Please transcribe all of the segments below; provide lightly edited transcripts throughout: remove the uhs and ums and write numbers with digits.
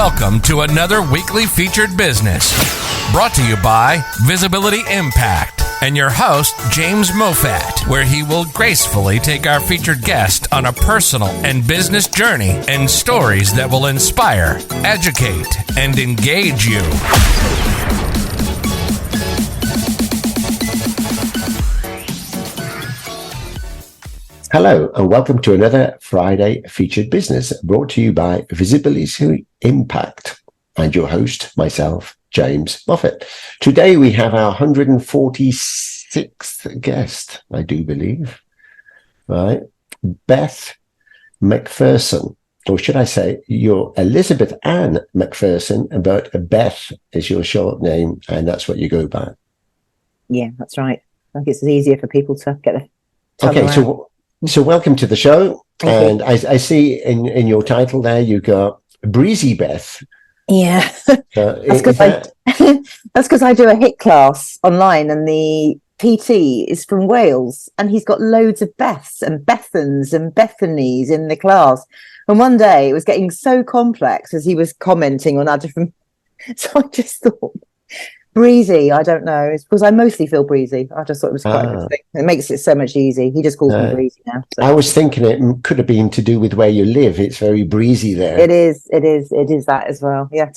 Welcome to another weekly featured business, brought to you by Visibility Impact and your host, James Moffat, where he will gracefully take our featured guest on a personal and business journey and stories that will inspire, educate, and engage you. Hello, and welcome to another Friday featured business brought to you by Visibility Impact and your host, myself, James Moffat. Today we have our 146th guest, I do believe, right? Beth McPherson, or should I say, you're Elizabeth Ann McPherson, but Beth is your short name, and that's what you go by. Yeah, that's right. I think it's easier for people to get the Okay, so welcome to the show. Thank and I see in your title there you got Breezy Beth. Yeah, that's because I do a HIT class online, and the PT is from Wales, and he's got loads of Beths and Bethans and Bethanys in the class. And one day it was getting so complex as he was commenting on our different. So I just thought, Breezy, I don't know. It's because I mostly feel breezy. I just thought it was quite a good thing. It makes it so much easy. He just calls me Breezy now. So. I was thinking it could have been to do with where you live. It's very breezy there. It is that as well. Yeah.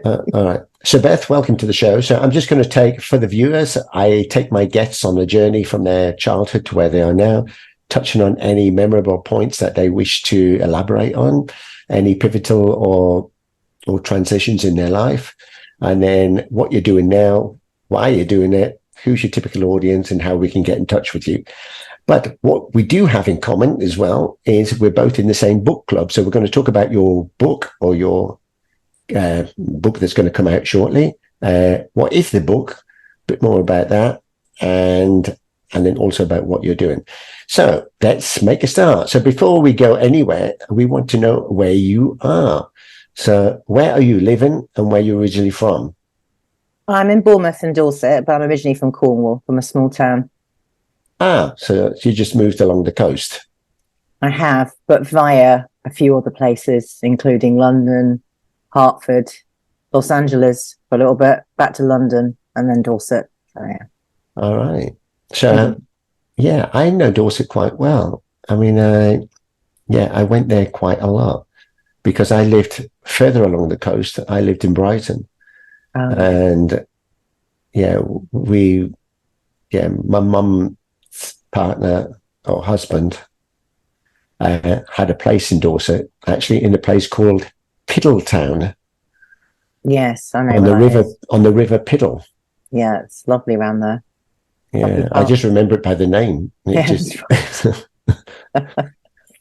All right. So Beth, welcome to the show. So I'm just going to take, for the viewers, I take my guests on a journey from their childhood to where they are now, touching on any memorable points that they wish to elaborate on, any pivotal or transitions in their life. And then what you're doing now, why you're doing it, who's your typical audience, and how we can get in touch with you. But what we do have in common as well is we're both in the same book club. So we're going to talk about your book, or your book that's going to come out shortly. What is the book? A bit more about that. And then also about what you're doing. So let's make a start. So before we go anywhere, we want to know where you are. So where are you living and where you're originally from? I'm in Bournemouth in Dorset, but I'm originally from Cornwall, from a small town. So you just moved along the coast? I have, but via a few other places, including London, Hertford, Los Angeles for a little bit, back to London, and then Dorset. So, yeah. All right. So, yeah, I know Dorset quite well. I mean, I went there quite a lot, because I lived further along the coast. I lived in Brighton. And my mum's partner or husband had a place in Dorset, actually in a place called Piddletown. Yes, I know. On the River Piddle. Yeah, it's lovely around there. Yeah, I just remember it by the name.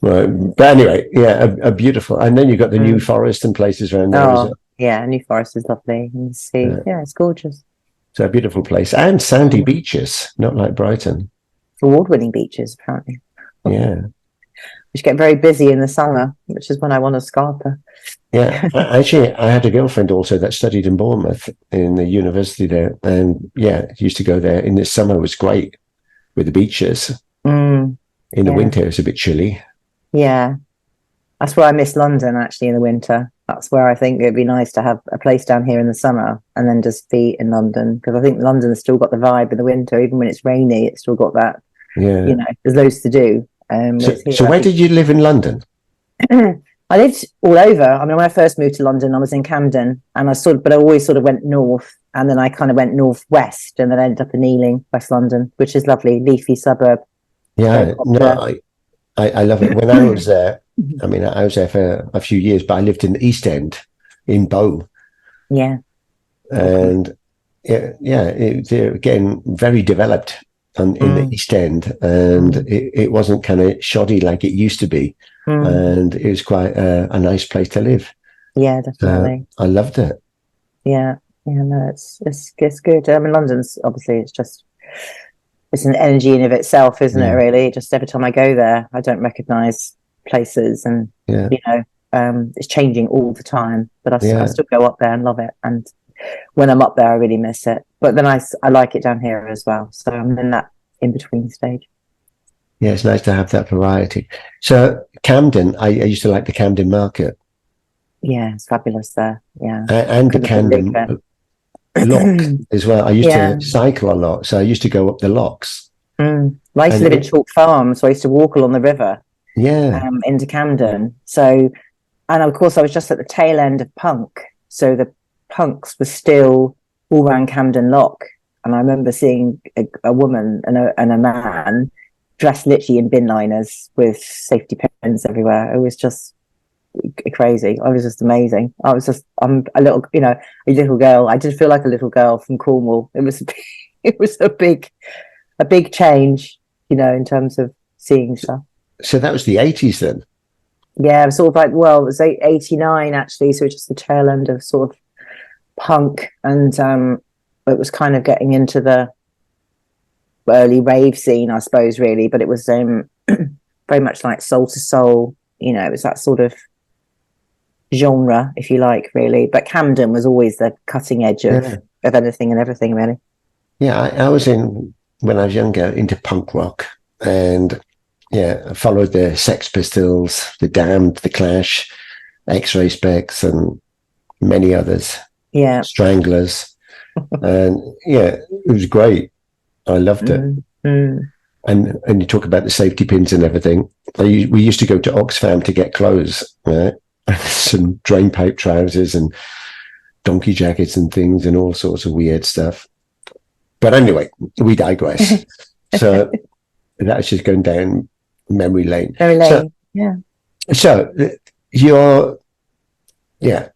Right. But anyway, a beautiful. And then you've got the New Forest and places around there. Oh, yeah, New Forest is lovely. And the sea. Yeah, it's gorgeous. So a beautiful place. And sandy beaches, not like Brighton. Award-winning beaches, apparently. Yeah. Which get very busy in the summer, which is when I want a scarper. Yeah. Actually, I had a girlfriend also that studied in Bournemouth in the university there. And used to go there. In the summer, it was great with the beaches. In the winter, it's a bit chilly. Yeah, that's where I miss London, actually, in the winter. That's where I think it'd be nice to have a place down here in the summer and then just be in London, because I think London's still got the vibe in the winter. Even when it's rainy, it's still got that. Yeah, there's loads to do. So where did you live in London? I lived all over. I mean, when I first moved to London, I was in Camden, and I always sort of went north, and then I kind of went northwest, and then I ended up in Ealing, West London, which is lovely, leafy suburb. Yeah, I love it. When I was there, I mean, I was there for a few years, but I lived in the East End in Bow. Yeah. And it's again very developed in the East End, and it wasn't kind of shoddy like it used to be. And it was quite a nice place to live. Yeah, definitely. I loved it. Yeah. Yeah, no, it's good. I mean, London's obviously it's an energy in of itself, isn't it, really? Just every time I go there, I don't recognise places, and, it's changing all the time. But I still go up there and love it. And when I'm up there, I really miss it. But then I like it down here as well. So I'm in that in-between stage. Yeah, it's nice to have that variety. So Camden, I used to like the Camden market. Yeah, it's fabulous there. Yeah. And the Camden lock as well. I used to cycle a lot, so I used to go up the locks. Well, I used to live in Chalk Farm, so I used to walk along the river into Camden. So, and of course I was just at the tail end of punk, so the punks were still all around Camden Lock, and I remember seeing a woman and a man dressed literally in bin liners with safety pins everywhere. It was just crazy. I was just amazing. I'm a little girl. I did feel like a little girl from Cornwall. It was a big change, in terms of seeing stuff. So that was the 80s then? Yeah, sort of like, well, it was 89 actually, so it's just the tail end of sort of punk, and it was kind of getting into the early rave scene, I suppose, really, but it was very much like soul to soul, it was that sort of genre, if you like, really. But Camden was always the cutting edge of anything and everything, really. Yeah, I was when I was younger, into punk rock, and I followed the Sex Pistols, the Damned, the Clash, X-Ray Specs, and many others. Yeah, Stranglers, and it was great. I loved it. And you talk about the safety pins and everything. We used to go to Oxfam to get clothes, right? Some drain pipe trousers and donkey jackets and things and all sorts of weird stuff. But anyway, we digress. So that's just going down memory lane. So you're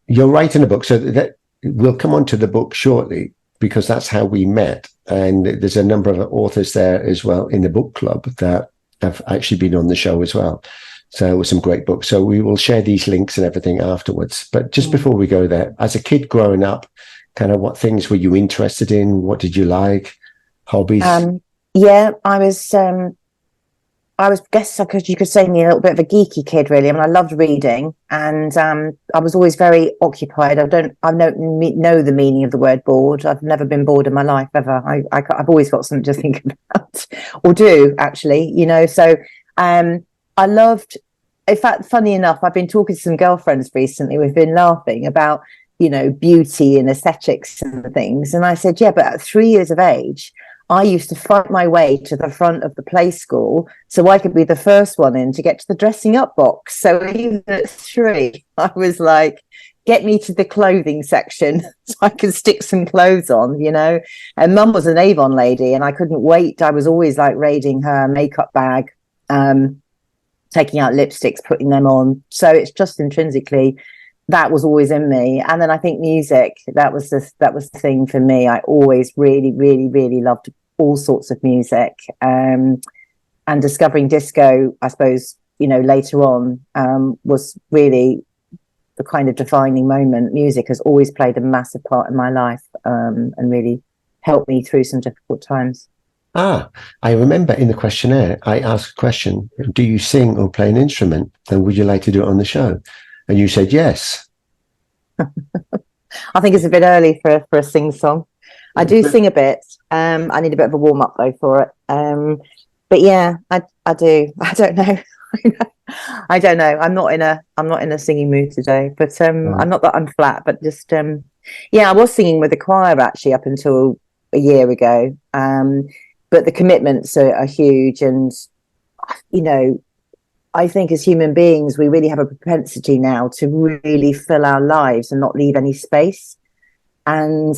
writing a book. So that we'll come on to the book shortly, because that's how we met. And there's a number of authors there as well in the book club that have actually been on the show as well. So it was some great books. So we will share these links and everything afterwards. But just before we go there, as a kid growing up, kind of what things were you interested in? What did you like? Hobbies? I guess you could say me a little bit of a geeky kid, really. I mean, I loved reading, and I was always very occupied. I don't know the meaning of the word bored. I've never been bored in my life ever. I've always got something to think about, or do actually, So I loved. In fact, funny enough, I've been talking to some girlfriends recently. We've been laughing about beauty and aesthetics and things, and I said, but at 3 years of age, I used to fight my way to the front of the play school so I could be the first one in to get to the dressing up box. So even at 3, I was like, get me to the clothing section so I can stick some clothes on, And Mum was an Avon lady, and I couldn't wait. I was always like raiding her makeup bag, taking out lipsticks, putting them on. So it's just intrinsically, that was always in me. And then I think music, that was the thing for me. I always really, really, really loved all sorts of music. And discovering disco, I suppose, later on, was really the kind of defining moment. Music has always played a massive part in my life, and really helped me through some difficult times. I remember in the questionnaire, I asked a question, do you sing or play an instrument? And would you like to do it on the show? And you said yes. I think it's a bit early for a sing song. I do sing a bit. I need a bit of a warm up though for it. But yeah, I do. I don't know. I don't know. I'm not in a singing mood today. But I'm not that I'm flat. But just I was singing with the choir actually up until a year ago. But the commitments are huge, and I think as human beings, we really have a propensity now to really fill our lives and not leave any space. And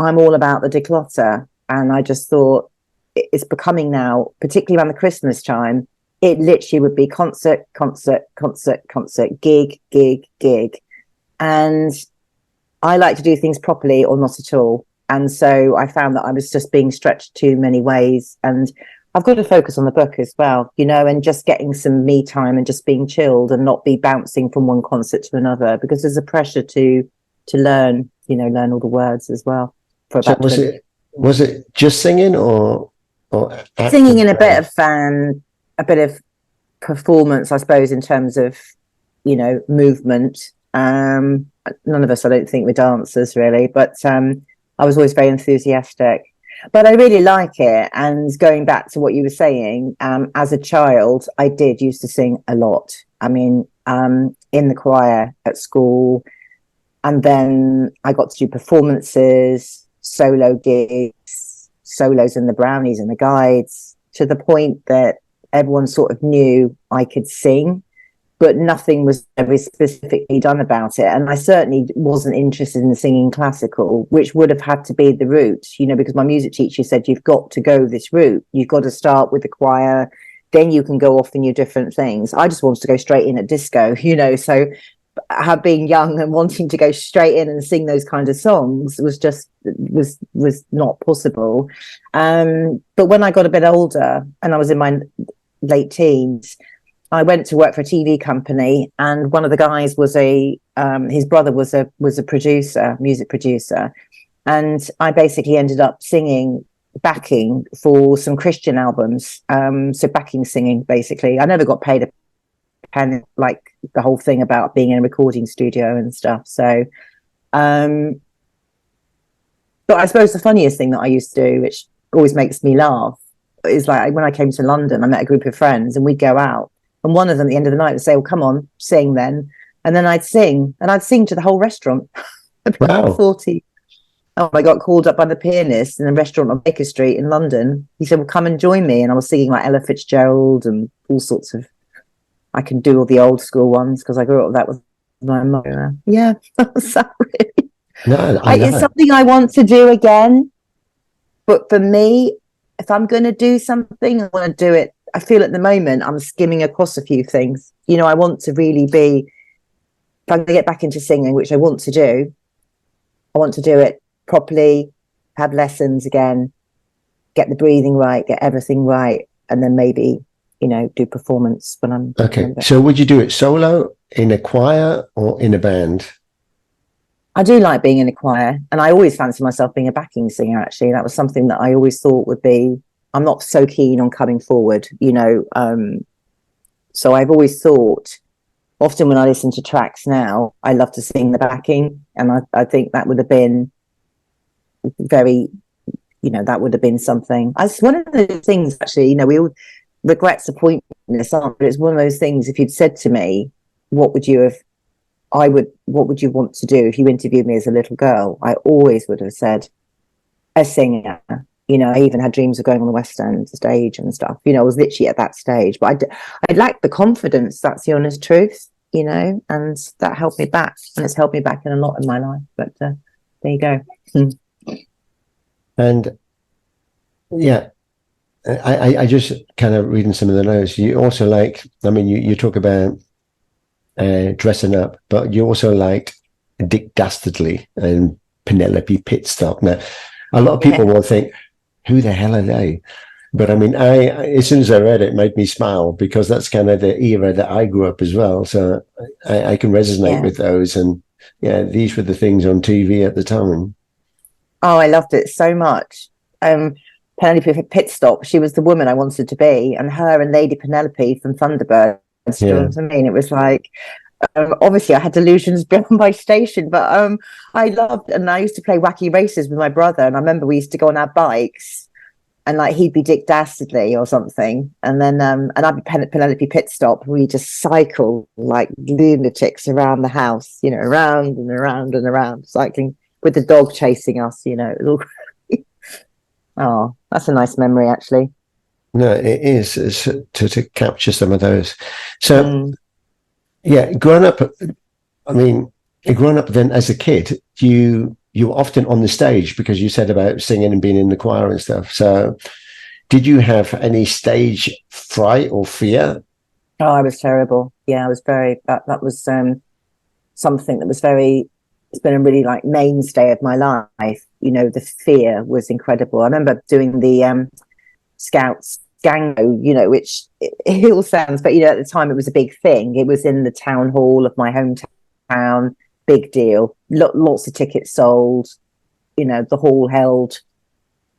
I'm all about the declutter. And I just thought it's becoming now, particularly around the Christmas time, it literally would be concert, gig. And I like to do things properly or not at all. And so I found that I was just being stretched too many ways. And I've got to focus on the book as well, and just getting some me time and just being chilled and not be bouncing from one concert to another, because there's a pressure to learn, learn all the words as well. So was it just singing or singing and a bit of performance, I suppose, in terms of, movement. None of us, I don't think, were dancers really, but I was always very enthusiastic. But I really like it. And going back to what you were saying, as a child, I did used to sing a lot. I mean, in the choir at school. And then I got to do performances, solo gigs, solos in the brownies and the guides, to the point that everyone sort of knew I could sing, but nothing was ever specifically done about it. And I certainly wasn't interested in singing classical, which would have had to be the route, you know, because my music teacher said, you've got to go this route. You've got to start with the choir, then you can go off and do different things. I just wanted to go straight in at disco, you know, so being young and wanting to go straight in and sing those kind of songs was not possible. But when I got a bit older and I was in my late teens, I went to work for a TV company, and one of the guys was his brother was a producer, music producer, and I basically ended up singing backing for some Christian albums. So backing singing, basically. I never got paid a penny, like the whole thing about being in a recording studio and stuff. So, but I suppose the funniest thing that I used to do, which always makes me laugh, is like when I came to London, I met a group of friends and we'd go out. And one of them at the end of the night would say, well, come on, sing then. And then I'd sing to the whole restaurant. Wow. 40. Oh, I got called up by the pianist in a restaurant on Baker Street in London. He said, well, come and join me. And I was singing like Ella Fitzgerald and all sorts of, I can do all the old school ones because I grew up, that was my mother. Yeah, sorry. No, It's something I want to do again. But for me, if I'm going to do something, I want to do it. I feel at the moment I'm skimming across a few things. You know, I want to really be, if I'm going to get back into singing, which I want to do, I want to do it properly, have lessons again, get the breathing right, get everything right, and then maybe, you know, do performance when I'm... Okay, so would you do it solo, in a choir, or in a band? I do like being in a choir, and I always fancy myself being a backing singer, actually. That was something that I always thought would be... I'm not so keen on coming forward, you know. So I've always thought, often when I listen to tracks now, I love to sing the backing. And I think that would have been very, you know, that would have been something. It's one of the things, actually, you know, we all regrets a pointless answer, but it's one of those things, if you'd said to me, what would you want to do if you interviewed me as a little girl? I always would have said a singer. You know, I even had dreams of going on the West End stage and stuff. You know, I was literally at that stage, but I lacked the confidence. That's the honest truth, you know, and that helped me back. And it's helped me back in a lot in my life. But there you go. And yeah, I just kind of reading some of the notes. You also like, I mean, you talk about dressing up, but you also liked Dick Dastardly and Penelope Pitstop. Now, a lot of people will think, who the hell are they? But I mean, as soon as I read it, it made me smile, because that's kind of the era that I grew up as well. So I can resonate with those. And yeah, these were the things on TV at the time. Oh, I loved it so much. Penelope Pitstop, she was the woman I wanted to be, and her and Lady Penelope from Thunderbird. You know what I mean? It was like, obviously I had delusions beyond my station, but I loved, and I used to play wacky races with my brother, and I remember we used to go on our bikes, and like he'd be Dick Dastardly or something, and then and I'd be Penelope Pitstop. We just cycle like lunatics around the house, you know, around and around and around, cycling with the dog chasing us, you know. It was all... Oh, that's a nice memory, actually. No, it is, to capture some of those. So yeah, growing up, I mean, growing up then as a kid, you were often on the stage, because you said about singing and being in the choir and stuff. So did you have any stage fright or fear? Oh, I was terrible. Yeah, I was very, that was something that was very, it's been a really like mainstay of my life. You know, the fear was incredible. I remember doing the Scouts Gango, you know, which it all sounds, but you know, at the time it was a big thing. It was in the town hall of my hometown, big deal. Lots of tickets sold. You know, the hall held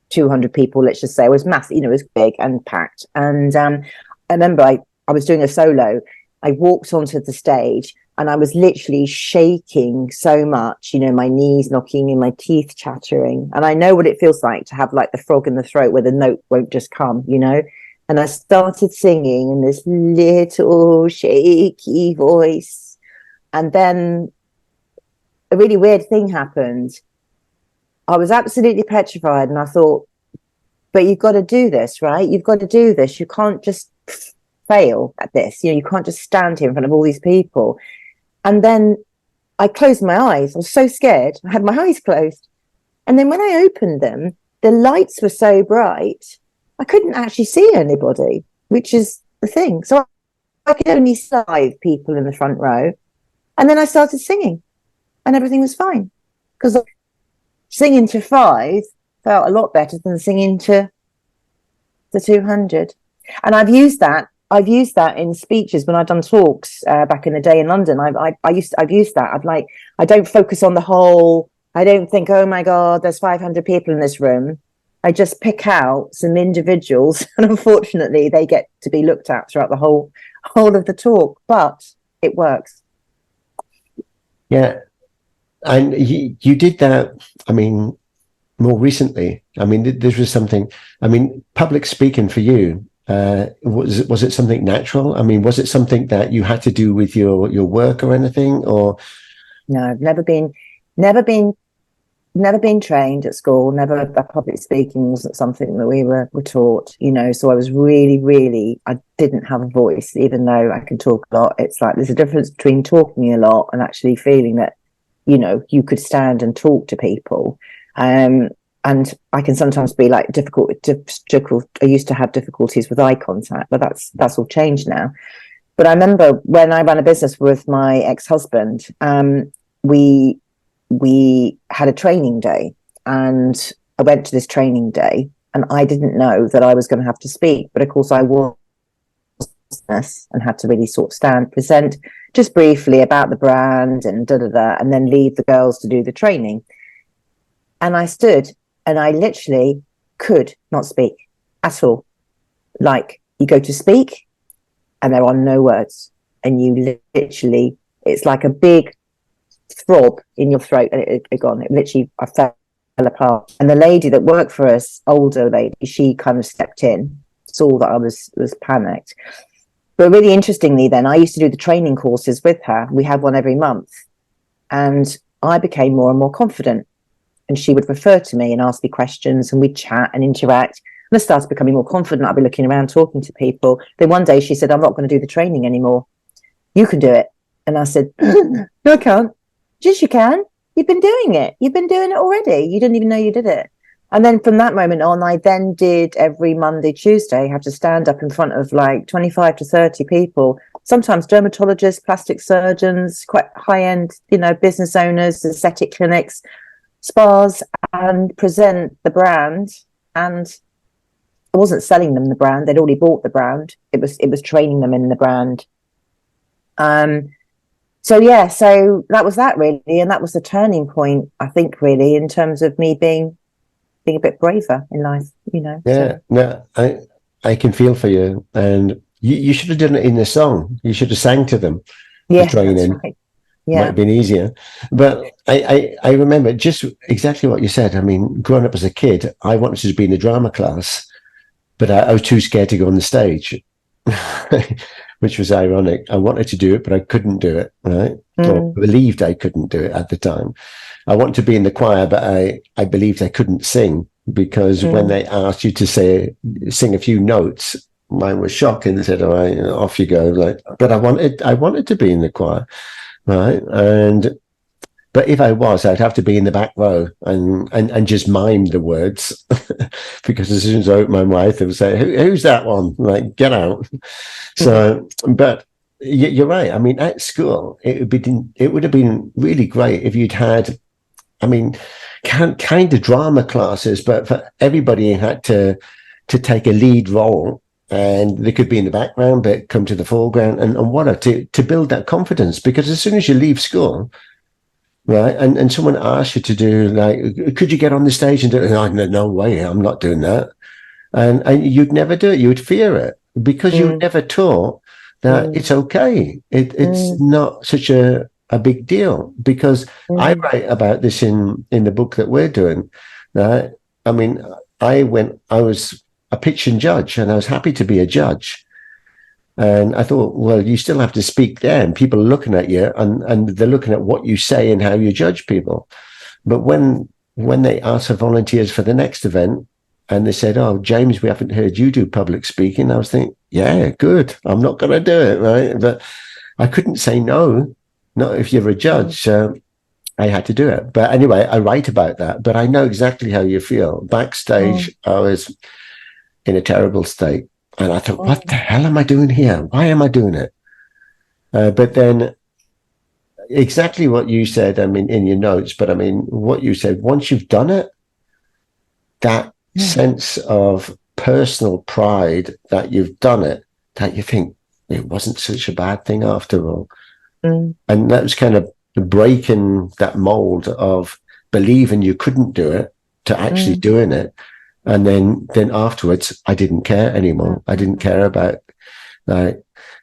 200 people. Let's just say it was massive. You know, it was big and packed. And I remember I was doing a solo. I walked onto the stage, and I was literally shaking so much, you know, my knees knocking and my teeth chattering. And I know what it feels like to have like the frog in the throat where the note won't just come, you know. And I started singing in this little shaky voice. And then a really weird thing happened. I was absolutely petrified, and I thought, but you've got to do this, right? You've got to do this. You can't just fail at this. You can't just stand here in front of all these people. And then I closed my eyes. I was so scared. I had my eyes closed. And then when I opened them, the lights were so bright, I couldn't actually see anybody, which is the thing. So I could only see 5 people in the front row. And then I started singing, and everything was fine. Because singing to 5 felt a lot better than singing to the 200. And I've used that in speeches when I've done talks back in the day in London. I've used that. I don't focus on the whole. I don't think, oh my God, there's 500 people in this room. I just pick out some individuals, and unfortunately, they get to be looked at throughout the whole of the talk. But it works. Yeah, and you did that. I mean, more recently. I mean, this was something. I mean, public speaking for you. Was it something natural? I mean, was it something that you had to do with your work or anything? Or no, I've never been trained at school. Never. Public speaking wasn't something that we were taught. So I was really, I didn't have a voice, even though I can talk a lot. It's like there's a difference between talking a lot and actually feeling that you could stand and talk to people. And I can sometimes be like difficult. I used to have difficulties with eye contact, but that's all changed now. But I remember when I ran a business with my ex-husband, we had a training day, and I went to this training day, and I didn't know that I was going to have to speak, but of course I was, and had to really sort of stand, present just briefly about the brand and and then leave the girls to do the training. And I stood, and I literally could not speak at all. Like, you go to speak and there are no words, and you literally, it's like a big throb in your throat, and it gone. It literally, I fell apart. And the lady that worked for us, older lady, she kind of stepped in, saw that I was panicked. But really interestingly, then I used to do the training courses with her. We had one every month, and I became more and more confident. And she would refer to me and ask me questions, and we'd chat and interact. And I started becoming more confident. I'd be looking around, talking to people. Then one day she said, I'm not going to do the training anymore. You can do it. And I said, no, I can't. Yes, you can. You've been doing it. You've been doing it already. You didn't even know you did it. And then from that moment on, I then did every Monday, Tuesday, have to stand up in front of like 25 to 30 people, sometimes dermatologists, plastic surgeons, quite high-end, business owners, aesthetic clinics, spas, and present the brand. And I wasn't selling them the brand. They'd already bought the brand. It was training them in the brand. So that was that really. And that was the turning point, I think, really, in terms of me being a bit braver in life, Yeah, so. No, I can feel for you. And you should have done it in the song. You should have sang to them. Yeah, the training. that's right. Yeah. Might have been easier. But I remember just exactly what you said. I mean, growing up as a kid, I wanted to be in a drama class, but I was too scared to go on the stage, which was ironic. I wanted to do it, but I couldn't do it, right? Or believed I couldn't do it at the time. I wanted to be in the choir, but I believed I couldn't sing, because when they asked you to sing a few notes, mine was shocking. They said, all right, off you go. But I wanted to be in the choir. Right. But if I was, I'd have to be in the back row and just mime the words, because as soon as I opened my mouth, they would say, who's that one? Like, get out. So, but you're right. I mean, at school, it would have been really great if you'd had, I mean, kind of drama classes, but for everybody had to take a lead role. And they could be in the background, but come to the foreground and to build that confidence. Because as soon as you leave school, right, and someone asks you to do, like, could you get on the stage and do it? No way, I'm not doing that. And you'd never do it. You would fear it, because you were never taught that it's okay. It's not such a big deal. Because I write about this in the book that we're doing. Right? I mean, I was a pitch and judge, and I was happy to be a judge. And I thought, well, you still have to speak there, and people are looking at you, and they're looking at what you say and how you judge people. But when they asked for volunteers for the next event, and they said, "Oh, James, we haven't heard you do public speaking," I was thinking, yeah, good. I'm not going to do it, right? But I couldn't say no, not if you're a judge. So I had to do it. But anyway, I write about that. But I know exactly how you feel. Backstage, I was in a terrible state. And I thought, what the hell am I doing here? Why am I doing it? But then exactly what you said, I mean, in your notes, but I mean, what you said, once you've done it, that sense of personal pride that you've done it, that you think it wasn't such a bad thing after all. And that was kind of breaking that mold of believing you couldn't do it to actually doing it. And then afterwards, I didn't care anymore. I didn't care about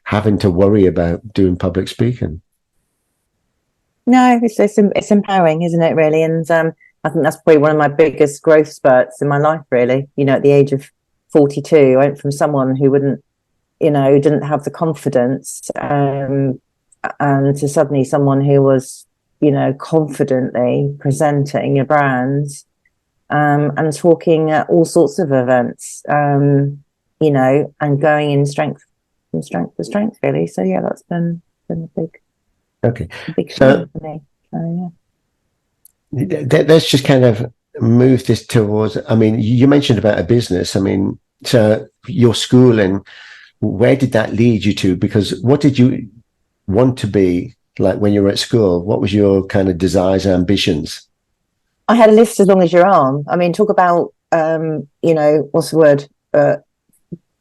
having to worry about doing public speaking. No, it's empowering, isn't it, really? And I think that's probably one of my biggest growth spurts in my life, really. You know, at the age of 42, I went from someone who didn't have the confidence, and to suddenly someone who was, confidently presenting a brand, and talking at all sorts of events, and going in strength from strength to strength, really. So yeah, that's been a big thing for me. So, yeah. Let's just kind of move this towards, I mean, you mentioned about a business. I mean, so your schooling, where did that lead you to? Because what did you want to be like when you were at school? What was your kind of desires and ambitions? I had a list as long as your arm. I mean, talk about, what's the word?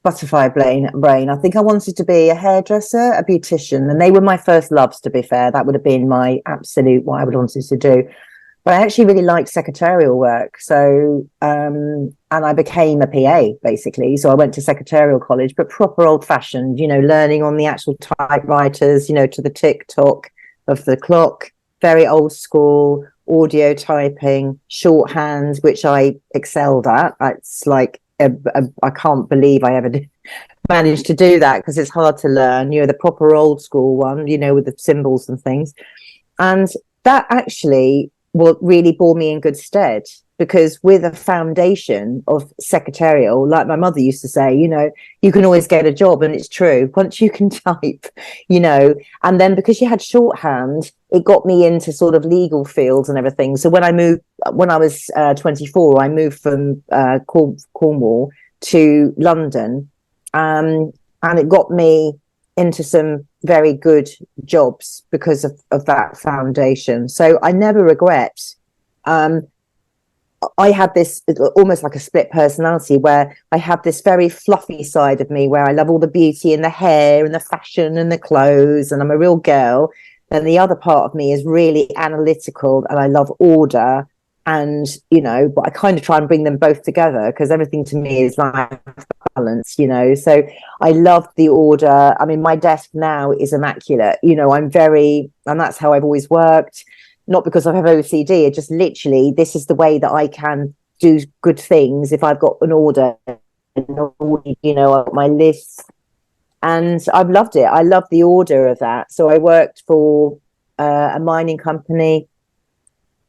Butterfly brain. I think I wanted to be a hairdresser, a beautician, and they were my first loves, to be fair. That would have been my absolute what I would have wanted to do. But I actually really liked secretarial work. So, and I became a PA, basically. So I went to secretarial college, but proper old-fashioned, learning on the actual typewriters, to the tick-tock of the clock, very old school, audio typing, shorthand, which I excelled at. It's like, I can't believe I ever managed to do that, because it's hard to learn, the proper old school one, with the symbols and things. And that actually what really bore me in good stead, because with a foundation of secretarial, like my mother used to say, you can always get a job, and it's true once you can type, and then because you had shorthand, it got me into sort of legal fields and everything. So when I was 24, I moved from Cornwall to London, and it got me into some very good jobs because of that foundation. So I never regret. I had this almost like a split personality, where I have this very fluffy side of me where I love all the beauty and the hair and the fashion and the clothes, and I'm a real girl. And the other part of me is really analytical, and I love order, and but I kind of try and bring them both together, because everything to me is like balance, so I loved the order. I mean, my desk now is immaculate, and that's how I've always worked, not because I have OCD. It just literally, this is the way that I can do good things if I've got an order, my lists. And I've loved it. I love the order of that. So I worked for a mining company,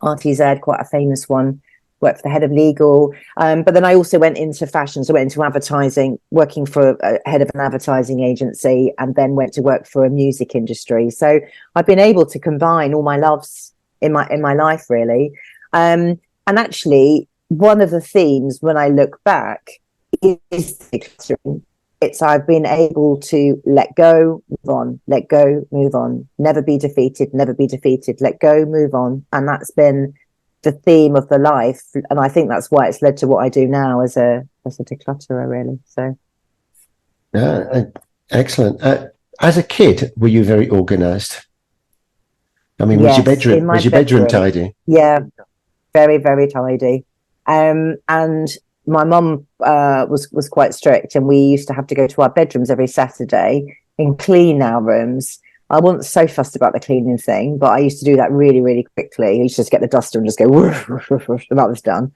RTZ, quite a famous one, worked for the head of legal. But then I also went into fashion. So I went into advertising, working for a head of an advertising agency, and then went to work for a music industry. So I've been able to combine all my loves in my life, really. And actually, one of the themes when I look back is decluttering. I've been able to let go, move on, let go, move on, never be defeated, let go, move on. And that's been the theme of the life. And I think that's why it's led to what I do now as a declutterer, really. So. Yeah, excellent. As a kid, were you very organized? I mean, yes, was your bedroom tidy? Yeah, very, very tidy. And my mum was quite strict, and we used to have to go to our bedrooms every Saturday and clean our rooms. I wasn't so fussed about the cleaning thing, but I used to do that really, really quickly. I used to just get the duster and just go, woof, woof, woof, woof, and that was done.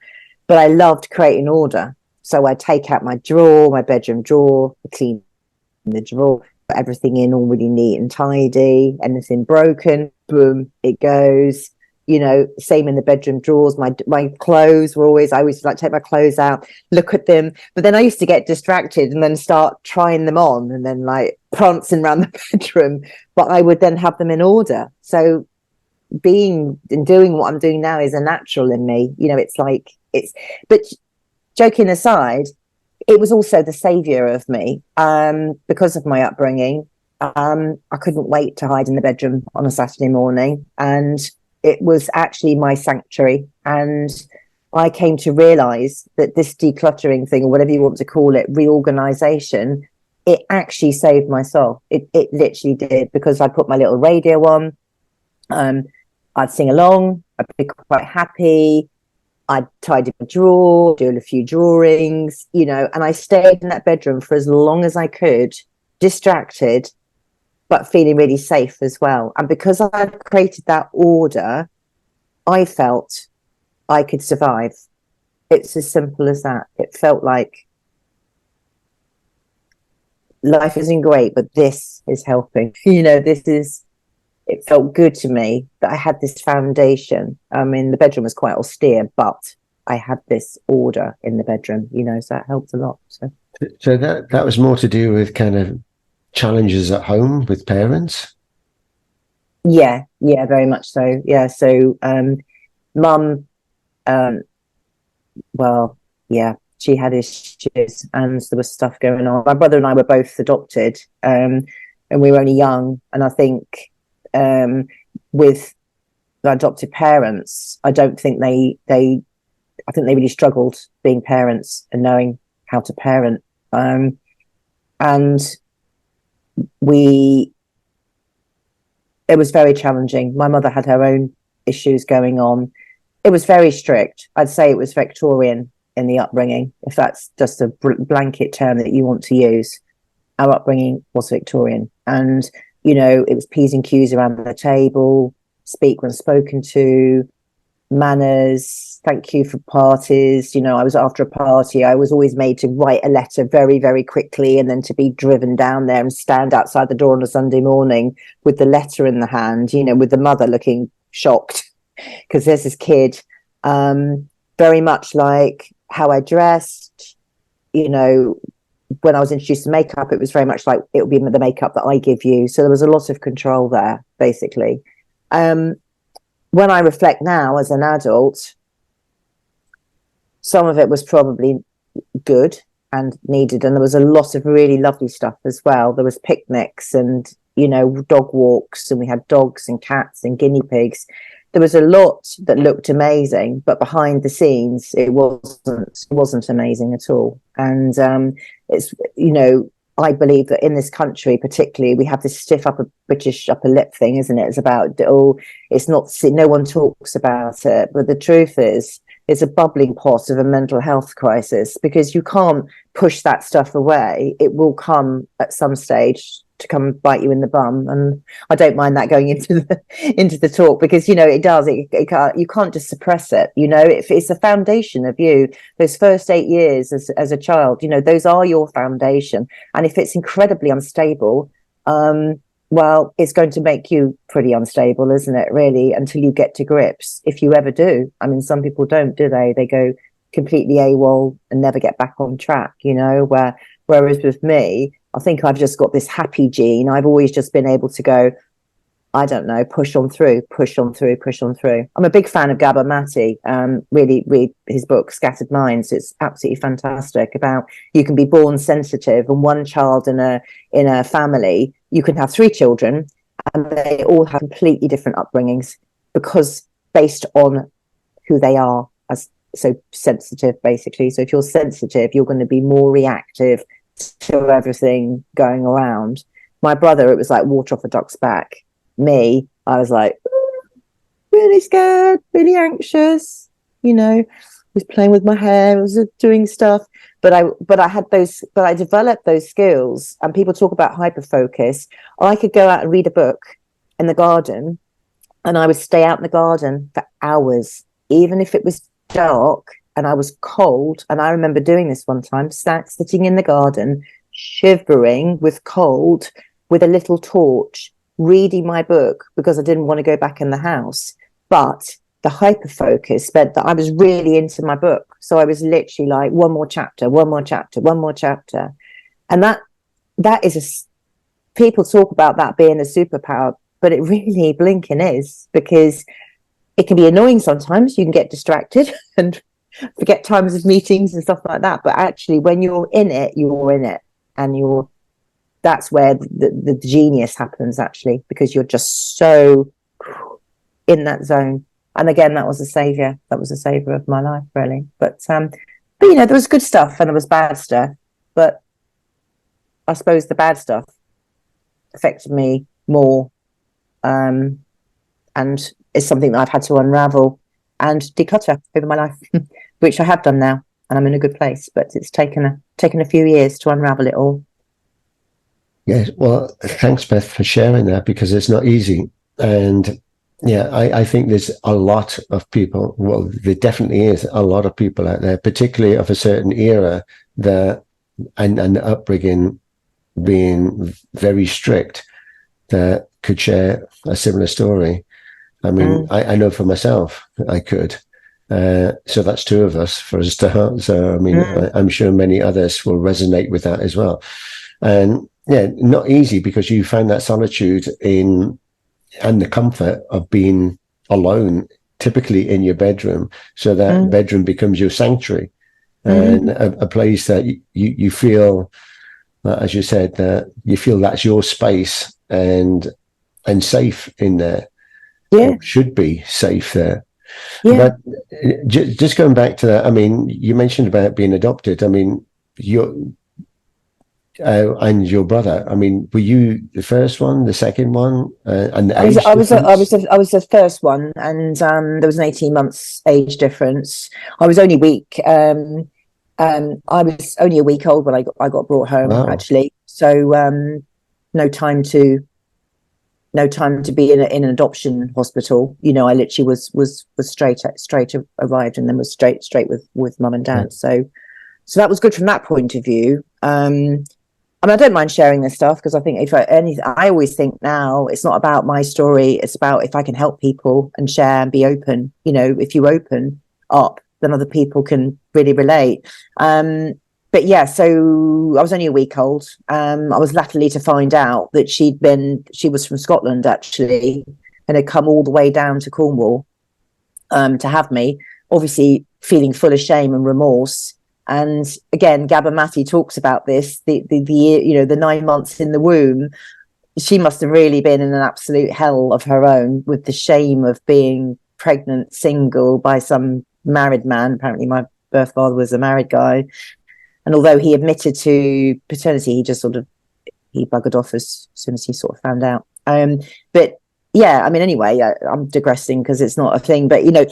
But I loved creating order. So I take out my drawer, my bedroom drawer, clean the drawer, put everything in all really neat and tidy. Anything broken, boom, it goes. You know, same in the bedroom drawers. My clothes were always, I always like to take my clothes out, look at them. But then I used to get distracted and then start trying them on and then like prancing around the bedroom. But I would then have them in order. So being and doing what I'm doing now is a natural in me. You know, it's like, but joking aside, it was also the savior of me because of my upbringing. I couldn't wait to hide in the bedroom on a Saturday morning, and it was actually my sanctuary. And I came to realize that this decluttering thing, or whatever you want to call it, reorganization, it actually saved my soul. It literally did, because I put my little radio on. I'd sing along. I'd be quite happy. I'd tidy a drawer, do a few drawings, you know, and I stayed in that bedroom for as long as I could, distracted, but feeling really safe as well. And because I created that order, I felt I could survive. It's as simple as that. It felt like life isn't great, but this is helping. You know, it felt good to me that I had this foundation. I mean, the bedroom was quite austere, but I had this order in the bedroom, you know, so that helped a lot. So that was more to do with kind of challenges at home with parents? Yeah, very much so. Yeah, so mum, well, yeah, she had issues and there was stuff going on. My brother and I were both adopted, and we were only young. And I think with the adopted parents, I don't think I think they really struggled being parents and knowing how to parent. And it was very challenging. My mother had her own issues going on. It was very strict. I'd say it was Victorian in the upbringing, if that's just a blanket term that you want to use. Our upbringing was Victorian, and you know, it was P's and Q's around the table, speak when spoken to, manners, thank you for parties. You know, I was after a party, I was always made to write a letter very, very quickly, and then to be driven down there and stand outside the door on a Sunday morning with the letter in the hand, you know, with the mother looking shocked because there's this kid. Very much like how I dressed, you know, when I was introduced to makeup, it was very much like it would be the makeup that I give you. So there was a lot of control there, basically. When I reflect now as an adult, some of it was probably good and needed. And there was a lot of really lovely stuff as well. There was picnics and, you know, dog walks, and we had dogs and cats and guinea pigs. There was a lot that looked amazing, but behind the scenes, it wasn't amazing at all. And it's, you know, I believe that in this country, particularly, we have this stiff British upper lip thing, isn't it? It's about, it's not, no one talks about it. But the truth is, it's a bubbling pot of a mental health crisis, because you can't push that stuff away. It will come at some stage to come and bite you in the bum. And I don't mind that going into the talk, because, you know, it does. You can't just suppress it. You know, it's a foundation of you. Those first 8 years as a child, you know, those are your foundation. And if it's incredibly unstable, well, it's going to make you pretty unstable, isn't it, really, until you get to grips, if you ever do. I mean, some people don't, do they? They go completely AWOL and never get back on track, you know, whereas with me, I think I've just got this happy gene. I've always just been able to go, I don't know, push on through. I'm a big fan of 𝗙𝗘𝗦𝗧. Really read his book, Scattered Minds. It's absolutely fantastic about you can be born sensitive, and one child in a family, you can have 3 children and they all have completely different upbringings, because based on who they are as so sensitive, basically. So if you're sensitive, you're going to be more reactive to everything going around. My brother, it was like water off a duck's back. Me, I was like really scared, really anxious, you know, was playing with my hair, was doing stuff, but I developed those skills. And people talk about hyper focus. I could go out and read a book in the garden, and I would stay out in the garden for hours, even if it was dark. and I was cold. And I remember doing this one time, sitting in the garden, shivering with cold, with a little torch, reading my book because I didn't want to go back in the house. But the hyper focus meant that I was really into my book. So I was literally like, one more chapter, one more chapter, one more chapter. And that is people talk about that being a superpower, but it really blinking is, because it can be annoying sometimes. You can get distracted and forget times of meetings and stuff like that. But actually, when you're in it, and that's where the genius happens, actually, because you're just so in that zone. And again, that was a savior of my life, really. But you know, there was good stuff and there was bad stuff, but I suppose the bad stuff affected me more, and it's something that I've had to unravel and declutter over my life, which I have done now, and I'm in a good place. But it's taken a few years to unravel it all. Yes, well, thanks, Beth, for sharing that, because it's not easy. And yeah, I think there's a lot of people, well, there definitely is a lot of people out there, particularly of a certain era, that and the upbringing being very strict, that could share a similar story. I mean, I know for myself, I could. So that's two of us for a start. So, I mean, I'm sure many others will resonate with that as well. And yeah, not easy, because you found that solitude and the comfort of being alone, typically in your bedroom. So that bedroom becomes your sanctuary, and a place that you feel, as you said, that you feel that's your space and safe in there. Yeah, should be safe there. yeah. But just going back to that, I mean, you mentioned about being adopted. I mean, and your brother. I mean, were you the first one, the second one, and the age I was the first one, and there was an 18 months age difference. I was only weak. I was only a week old when I got brought home. Wow. Actually. So no time to be in an adoption hospital. You know, I literally was straight arrived, and then was straight with mum and dad. Yeah. So that was good from that point of view. I mean, I don't mind sharing this stuff, because I think I always think now it's not about my story. It's about if I can help people and share and be open. You know, if you open up, then other people can really relate. But yeah, so I was only a week old. I was latterly to find out that she was from Scotland, actually, and had come all the way down to Cornwall to have me, obviously feeling full of shame and remorse. And again, 𝗙𝗘𝗦𝗧 talks about this, the 9 months in the womb. She must have really been in an absolute hell of her own, with the shame of being pregnant, single, by some married man. Apparently my birth father was a married guy. And although he admitted to paternity, he buggered off as soon as he sort of found out. But yeah, I mean, anyway, I'm digressing because it's not a thing. But, you know,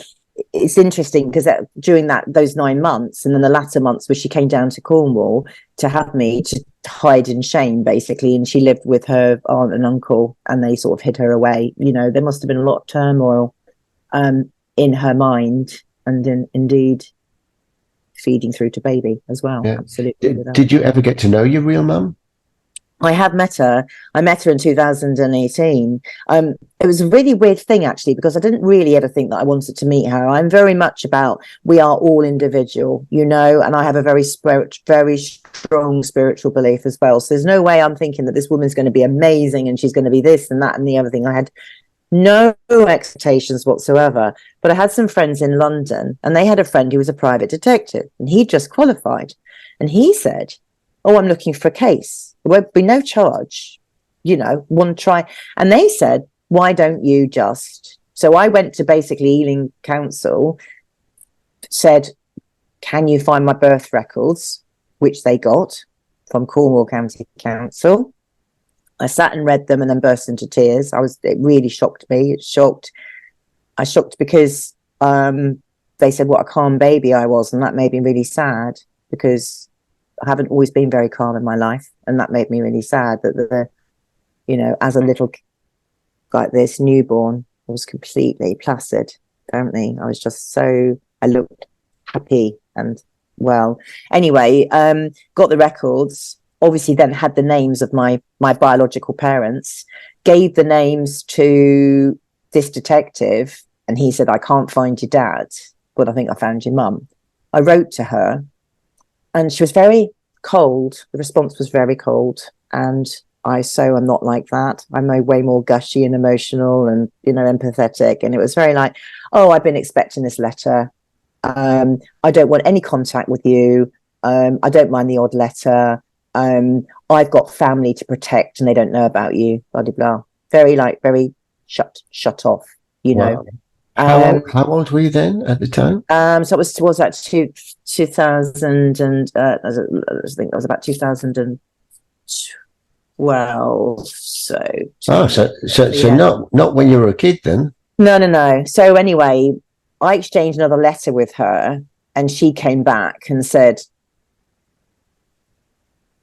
it's interesting because during those 9 months, and then the latter months where she came down to Cornwall to have me, to hide in shame, basically. And she lived with her aunt and uncle, and they sort of hid her away. You know, there must have been a lot of turmoil in her mind, and indeed feeding through to baby as well. Yeah. Absolutely. Did you ever get to know your real mum? I have met her. I met her in 2018. It was a really weird thing, actually, because I didn't really ever think that I wanted to meet her. I'm very much about, we are all individual, you know, and I have a very strong spiritual belief as well. So there's no way I'm thinking that this woman's going to be amazing and she's going to be this and that and the other thing. I had no expectations whatsoever. But I had some friends in London, and they had a friend who was a private detective, and he just qualified. And he said, "Oh, I'm looking for a case. There won't be no charge, you know, one try." And they said, "Why don't you just..." So I went to basically Ealing Council, said, "Can you find my birth records?" Which they got from Cornwall County Council. I sat and read them and then burst into tears. It really shocked me. I shocked because they said what a calm baby I was, and that made me really sad, because I haven't always been very calm in my life, and that made me really sad that you know, as a little like this newborn, I was completely placid. Apparently, I was just I looked happy and well. Anyway, got the records, obviously then had the names of my biological parents, gave the names to this detective, and he said, I can't find your dad, but I think I found your mum. I wrote to her, and she was very cold. The response was very cold, and I'm not like that. I'm way more gushy and emotional and, empathetic. And it was very like, oh, I've been expecting this letter. I don't want any contact with you. I don't mind the odd letter. I've got family to protect and they don't know about you. Blah, blah, blah. Very shut off, Wow. How old were you then at the time? So it was towards that 2000 and I think that was about 2012. So not when you were a kid then. No. So anyway, I exchanged another letter with her, and she came back and said,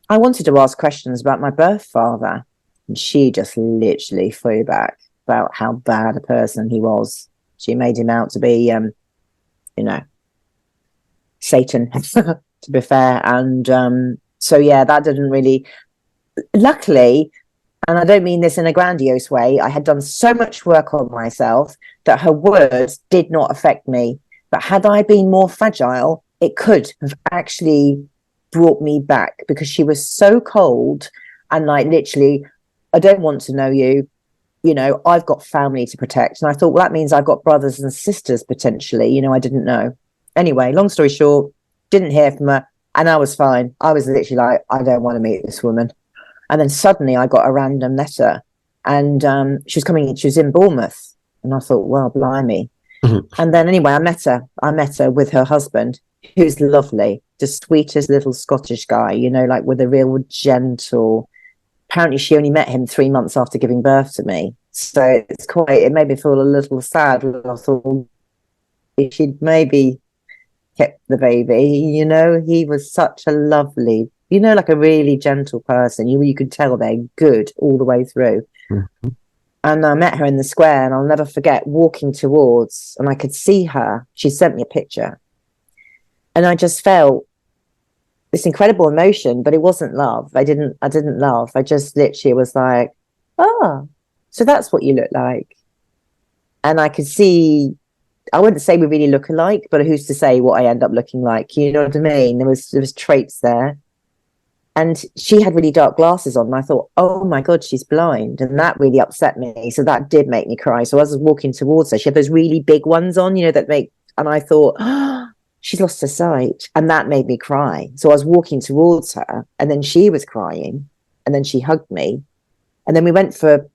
I wanted to ask questions about my birth father. And she just literally flew back about how bad a person he was. She made him out to be, Satan, to be fair. And so, yeah, that didn't really, luckily, and I don't mean this in a grandiose way, I had done so much work on myself that her words did not affect me. But had I been more fragile, it could have actually brought me back, because she was so cold and like literally, I don't want to know you. I've got family to protect. And I thought, well, that means I've got brothers and sisters potentially. I didn't know. Anyway, long story short, didn't hear from her, and I was fine. I was literally like, I don't want to meet this woman. And then suddenly I got a random letter, and she was in Bournemouth, and I thought, well, blimey. Mm-hmm. And then anyway, I met her with her husband, who's lovely, the sweetest little Scottish guy, like with a real gentle. Apparently she only met him 3 months after giving birth to me. So it made me feel a little sad. I thought she'd maybe kept the baby, he was such a lovely, like a really gentle person. You could tell they're good all the way through. Mm-hmm. And I met her in the square, and I'll never forget walking towards, and I could see her. She sent me a picture, and I just felt this incredible emotion, but it wasn't love. I didn't love. I just literally was like, oh, so that's what you look like. And I could see, I wouldn't say we really look alike, but who's to say what I end up looking like? You know what I mean? There was traits there. And she had really dark glasses on, and I thought, oh my God, she's blind. And that really upset me. So that did make me cry. So as I was walking towards her, she had those really big ones on, and I thought, oh, she's lost her sight. And that made me cry. So I was walking towards her, and then she was crying, and then she hugged me. And then we went it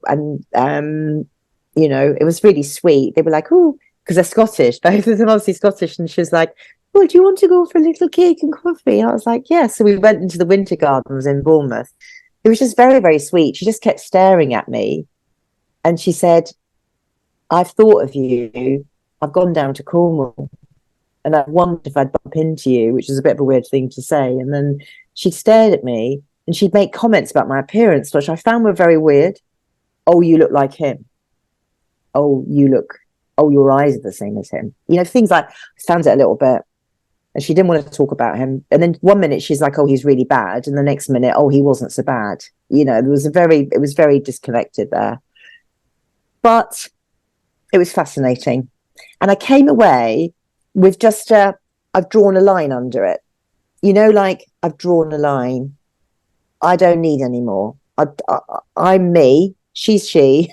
was really sweet. They were like, oh, because they're Scottish, both of them obviously Scottish. And she was like, well, do you want to go for a little cake and coffee? I was like, yeah. So we went into the Winter Gardens in Bournemouth. It was just very, very sweet. She just kept staring at me. And she said, I've thought of you. I've gone down to Cornwall, and I wondered if I'd bump into you, which is a bit of a weird thing to say. And then she stared at me, and she'd make comments about my appearance, which I found were very weird. Oh, you look like him. Oh, your eyes are the same as him. Things like, I found it a little bit. And she didn't want to talk about him. And then one minute she's like, oh, he's really bad. And the next minute, oh, he wasn't so bad. It was very disconnected there. But it was fascinating. And I came away with just I've drawn a line under it. Like I've drawn a line. I don't need any more. I'm me. She's she.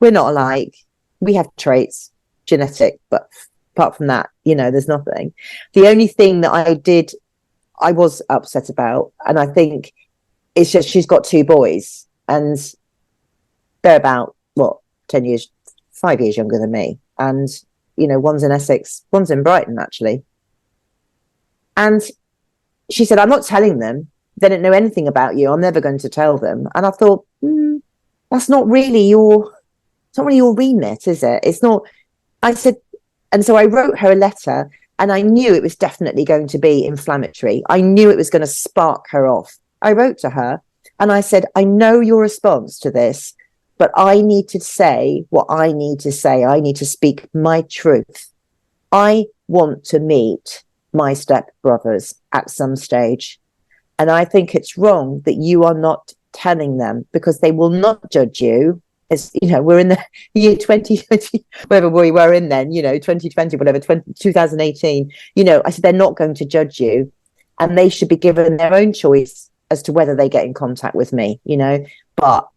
We're not alike. We have traits, genetic, but apart from that, there's nothing. The only thing that I was upset about, and I think it's just she's got 2 boys, and they're about 5 years younger than me, and one's in Essex, one's in Brighton actually. And she said, I'm not telling them. They don't know anything about you. I'm never going to tell them. And I thought, that's not really your remit, is it? It's not. I said, and so I wrote her a letter, and I knew it was definitely going to be inflammatory. I knew it was going to spark her off. I wrote to her, and I said, I know your response to this, but I need to say what I need to say. I need to speak my truth. I want to meet my stepbrothers at some stage. And I think it's wrong that you are not telling them, because they will not judge you. As you know, we're in the year 2020, wherever we were in then, 2020, whatever, 2018. I said, they're not going to judge you, and they should be given their own choice as to whether they get in contact with me, But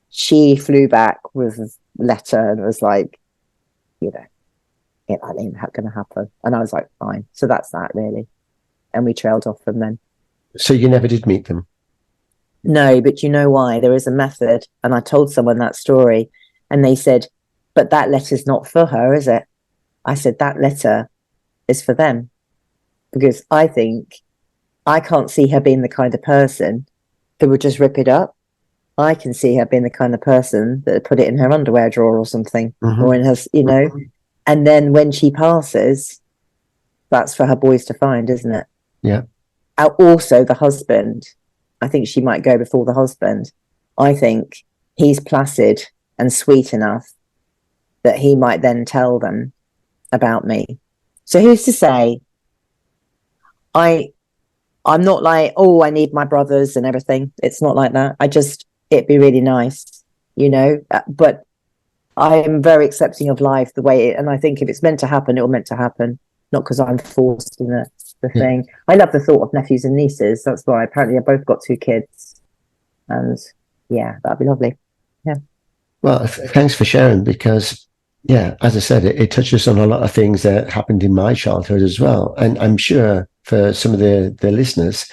she flew back with a letter and was like, it ain't going to happen. And I was like, fine. So that's that, really. And we trailed off from then. So you never did meet them? No, but you know why? There is a method. And I told someone that story, and they said, but that letter's not for her, is it? I said, that letter is for them. Because I can't see her being the kind of person who would just rip it up. I can see her being the kind of person that would put it in her underwear drawer or something, or in her, and then when she passes, that's for her boys to find, isn't it? Yeah. Also, the husband, I think she might go before the husband. I think he's placid and sweet enough that he might then tell them about me. So who's to say? I'm not like, oh, I need my brothers and everything. It's not like that. It'd be really nice, but I am very accepting of life the way and I think if it's meant to happen, it'll meant to happen, not because I'm forced in the thing. I love the thought of nephews and nieces. That's why apparently I've both got 2 kids, and yeah, that'd be lovely. Yeah. Well, thanks for sharing, because as I said, it touches on a lot of things that happened in my childhood as well, and I'm sure for some of the listeners,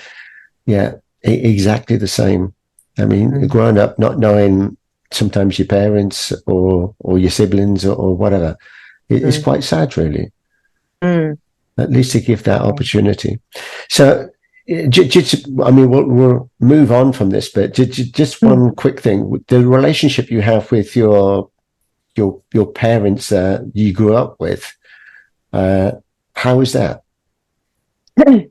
exactly the same. I mean, growing up not knowing sometimes your parents or your siblings or whatever, it's quite sad, really. At least to give that opportunity. So, we'll move on from this, but just one quick thing: the relationship you have with your parents that you grew up with, how is that? You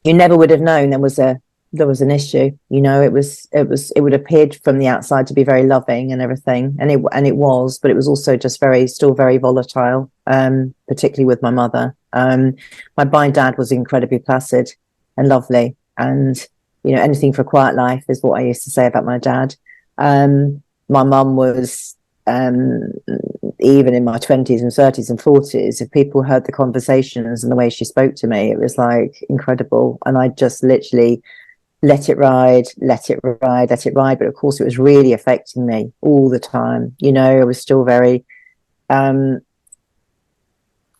never would have known there was an issue. It would appear from the outside to be very loving and everything, and it was, but it was also just still very volatile, particularly with my mother. My dad was incredibly placid and lovely, and anything for a quiet life is what I used to say about my dad. My mum was, even in my 20s and 30s and 40s, if people heard the conversations and the way she spoke to me, it was like incredible, and I just literally let it ride. But of course it was really affecting me all the time. I was still very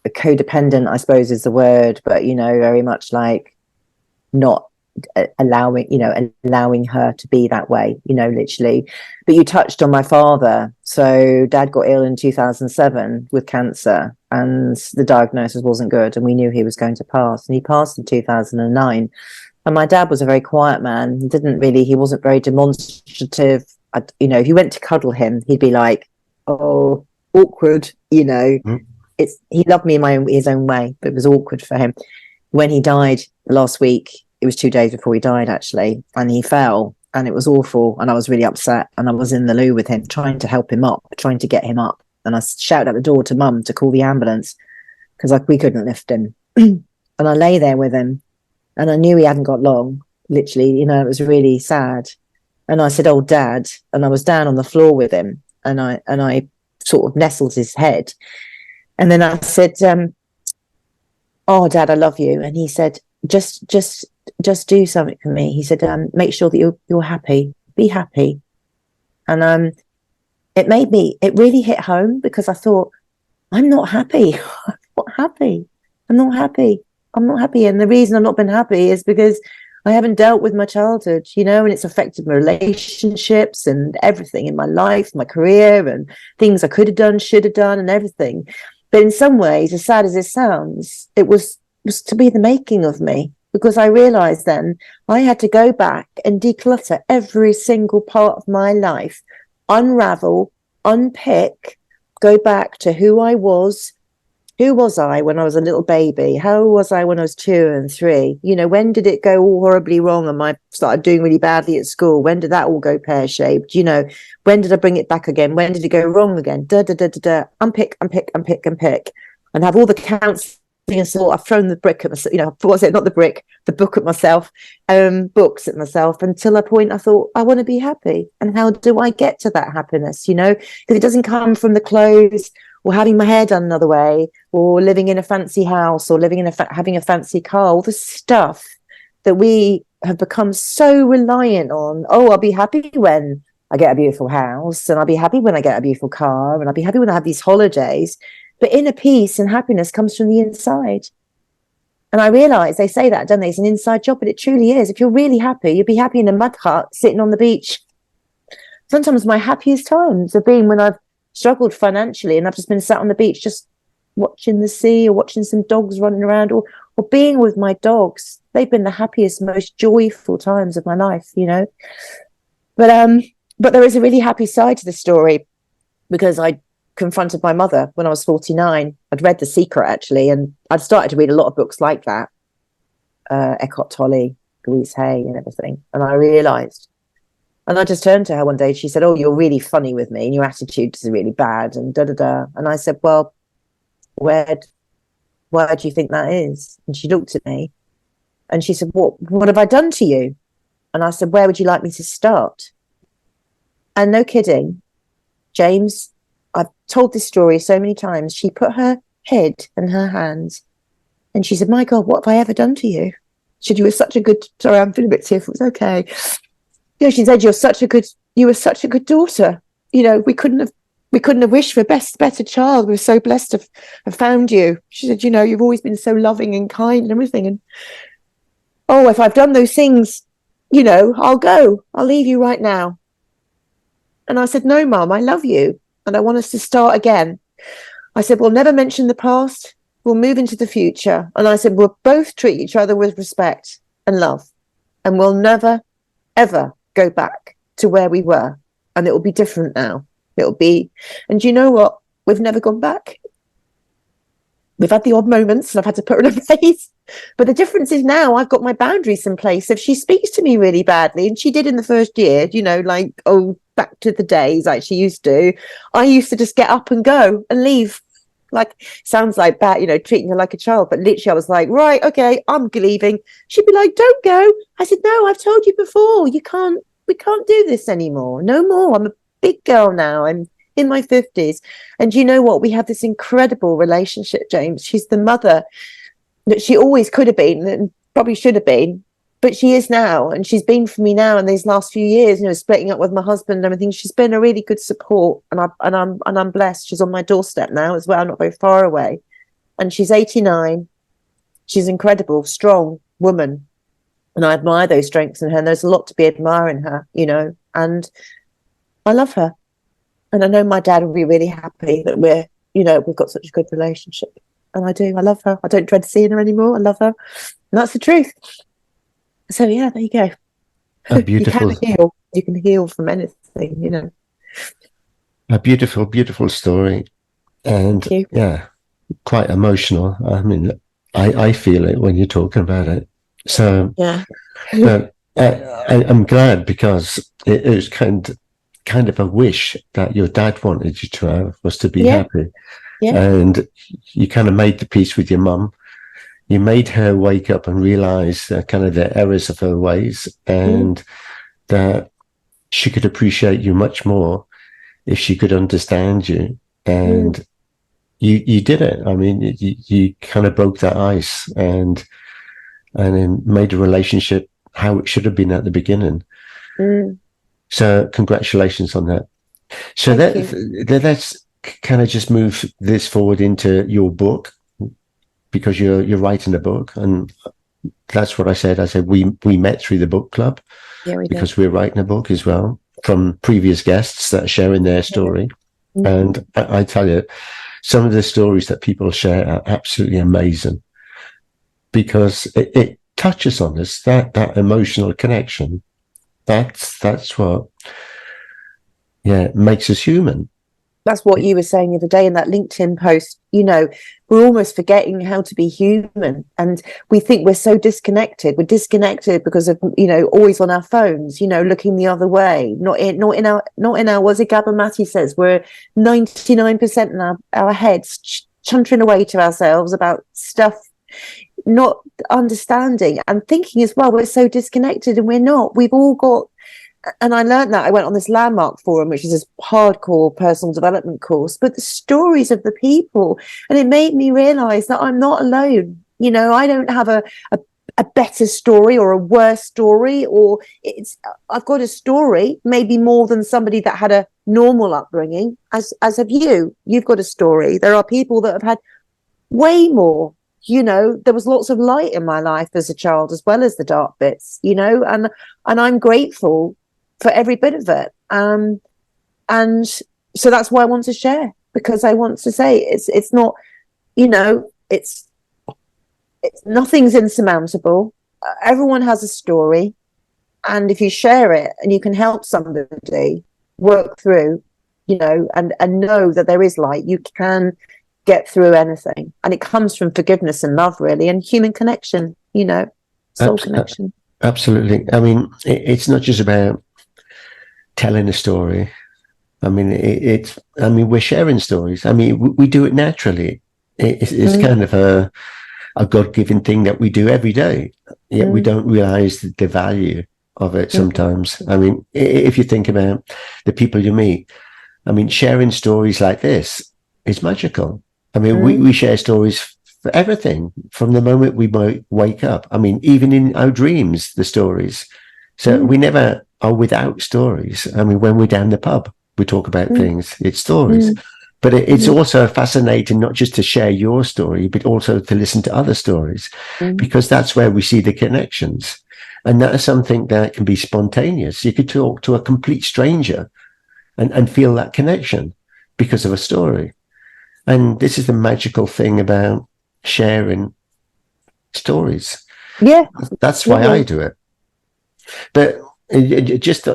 codependent, I suppose is the word, but very much like not allowing her to be that way, literally. But you touched on my father. So Dad got ill in 2007 with cancer, and the diagnosis wasn't good, and we knew he was going to pass, and he passed in 2009. And my dad was a very quiet man. He wasn't very demonstrative. If you went to cuddle him, he'd be like, oh, awkward, He loved me in his own way, but it was awkward for him. When he died last week, it was 2 days before he died, actually, and he fell, and it was awful, and I was really upset, and I was in the loo with him, trying to help him up, trying to get him up, and I shouted at the door to Mum to call the ambulance, because we couldn't lift him. And I lay there with him, and I knew he hadn't got long, literally, it was really sad. And I said, oh, Dad, and I was down on the floor with him, and I sort of nestled his head, and then I said, oh, Dad, I love you. And he said, just do something for me. He said, make sure that you're happy, be happy. And it really hit home, because I thought, I'm not happy. I'm not happy. And the reason I've not been happy is because I haven't dealt with my childhood, and it's affected my relationships and everything in my life, my career, and things I could have done, should have done, and everything. But in some ways, as sad as it sounds, it was to be the making of me, because I realized then I had to go back and declutter every single part of my life, unravel, unpick, go back to who I was. Who was I when I was a little baby? How was I when I was 2 and 3? When did it go all horribly wrong and I started doing really badly at school? When did that all go pear-shaped? When did I bring it back again? When did it go wrong again? Unpick. and have all the counselling and so I've thrown the brick at myself, what was it? Not the brick, the book at myself, books at myself, until a point I thought, I want to be happy. And how do I get to that happiness? Because it doesn't come from the clothes, or having my hair done another way, or living in a fancy house, or living in having a fancy car, all the stuff that we have become so reliant on. Oh, I'll be happy when I get a beautiful house, and I'll be happy when I get a beautiful car, and I'll be happy when I have these holidays. But inner peace and happiness comes from the inside. And I realise they say that, don't they? It's an inside job, but it truly is. If you're really happy, you'll be happy in a mud hut, sitting on the beach. Sometimes my happiest times have been when I've struggled financially and I've just been sat on the beach, just watching the sea, or watching some dogs running around, or being with my dogs. They've been the happiest, most joyful times of my life, But there is a really happy side to the story, because I confronted my mother when I was 49. I'd read The Secret, actually, and I'd started to read a lot of books like that, 𝗚𝗨𝗘𝗗𝗏, and everything. And I realised, and I just turned to her one day, she said, oh, you're really funny with me and your attitude is really bad, and da-da-da. And I said, well, where do you think that is? And she looked at me and she said, what have I done to you? And I said, where would you like me to start? And no kidding, James, I've told this story so many times. She put her head in her hands and she said, my God, what have I ever done to you? She said, you were such a good, sorry, I'm feeling a bit tearful. It's okay. She said, you were such a good daughter. We couldn't have wished for a better child. We were so blessed to have found you. She said, you've always been so loving and kind and everything. And if I've done those things, I'll go. I'll leave you right now. And I said, no, Mum, I love you. And I want us to start again. I said, we'll never mention the past. We'll move into the future. And I said, we'll both treat each other with respect and love. And we'll never, ever go back to where we were. And it will be different now. And you know what? We've never gone back. We've had the odd moments and I've had to put her in place. But the difference is now I've got my boundaries in place. If she speaks to me really badly, and she did in the first year, back to the days like she used to, I used to just get up and go and leave. Sounds like bad, treating her like a child. But literally I was like, right, okay, I'm leaving. She'd be like, don't go. I said, no, I've told you before. We can't do this anymore. No more. I'm a big girl now. I'm in my 50s. And you know what? We have this incredible relationship, James. She's the mother that she always could have been and probably should have been, but she is now. And she's been for me now in these last few years, splitting up with my husband and everything. She's been a really good support, and I'm blessed. She's on my doorstep now as well, not very far away. And she's 89. She's an incredible, strong woman. And I admire those strengths in her. And there's a lot to be admiring her, and I love her. And I know my dad will be really happy that we've got such a good relationship. And I do. I love her. I don't dread seeing her anymore. I love her. And that's the truth. So, yeah, there you go. A beautiful... You can heal. You can heal from anything, A beautiful, beautiful story. And, yeah, quite emotional. I mean, I feel it when you're talking about it. So, yeah. But I'm glad, because it was kind of a wish that your dad wanted you to have, was to be happy. Yeah. And you kind of made the peace with your mum. You made her wake up and realize kind of the errors of her ways, and that she could appreciate you much more if she could understand you. And you did it. I mean, you kind of broke that ice and then made a relationship how it should have been at the beginning. So congratulations on that. So let's kind of just move this forward into your book, because you're writing a book, and that's what I said. I said we met through the book club, because we're writing a book as well, from previous guests that are sharing their story. And I tell you, some of the stories that people share are absolutely amazing, because it touches on us, that emotional connection. That's what makes us human. That's what you were saying the other day in that LinkedIn post. We're almost forgetting how to be human, and we think we're so disconnected. We're disconnected because of always on our phones, looking the other way. Not in our. What 𝗙𝗘𝗔𝗧𝗨𝗥𝗘𝗗 says, we're 99% in our heads, chuntering away to ourselves about stuff, not understanding and thinking as well, we're so disconnected, and we're not. We've all got, and I learned that. I went on this Landmark forum, which is this hardcore personal development course, but the stories of the people, and it made me realize that I'm not alone. You know, I don't have a better story or a worse story, or I've got a story, maybe more than somebody that had a normal upbringing, as have you. You've got a story. There are people that have had way more. You know, there was lots of light in my life as a child, as well as the dark bits, you know, and I'm grateful for every bit of it. And so that's why I want to share, because I want to say it's not, you know, it's nothing's insurmountable. Everyone has a story, and if you share it and you can help somebody work through, you know, and know that there is light, you can get through anything, and it comes from forgiveness and love, really, and human connection, you know, soul connection. Absolutely. I mean, it's not just about telling a story. I mean, we're sharing stories. I mean, we do it naturally. It's kind of a God-given thing that we do every day, yet we don't realize the value of it sometimes. I mean, if you think about the people you meet, I mean, sharing stories like this is magical. I mean, we share stories for everything from the moment we might wake up. I mean, even in our dreams, the stories. So we never are without stories. I mean, when we're down the pub, we talk about things, it's stories. But it's also fascinating not just to share your story, but also to listen to other stories, because that's where we see the connections. And that is something that can be spontaneous. You could talk to a complete stranger and feel that connection because of a story. And this is the magical thing about sharing stories. Yeah. That's why I do it. But just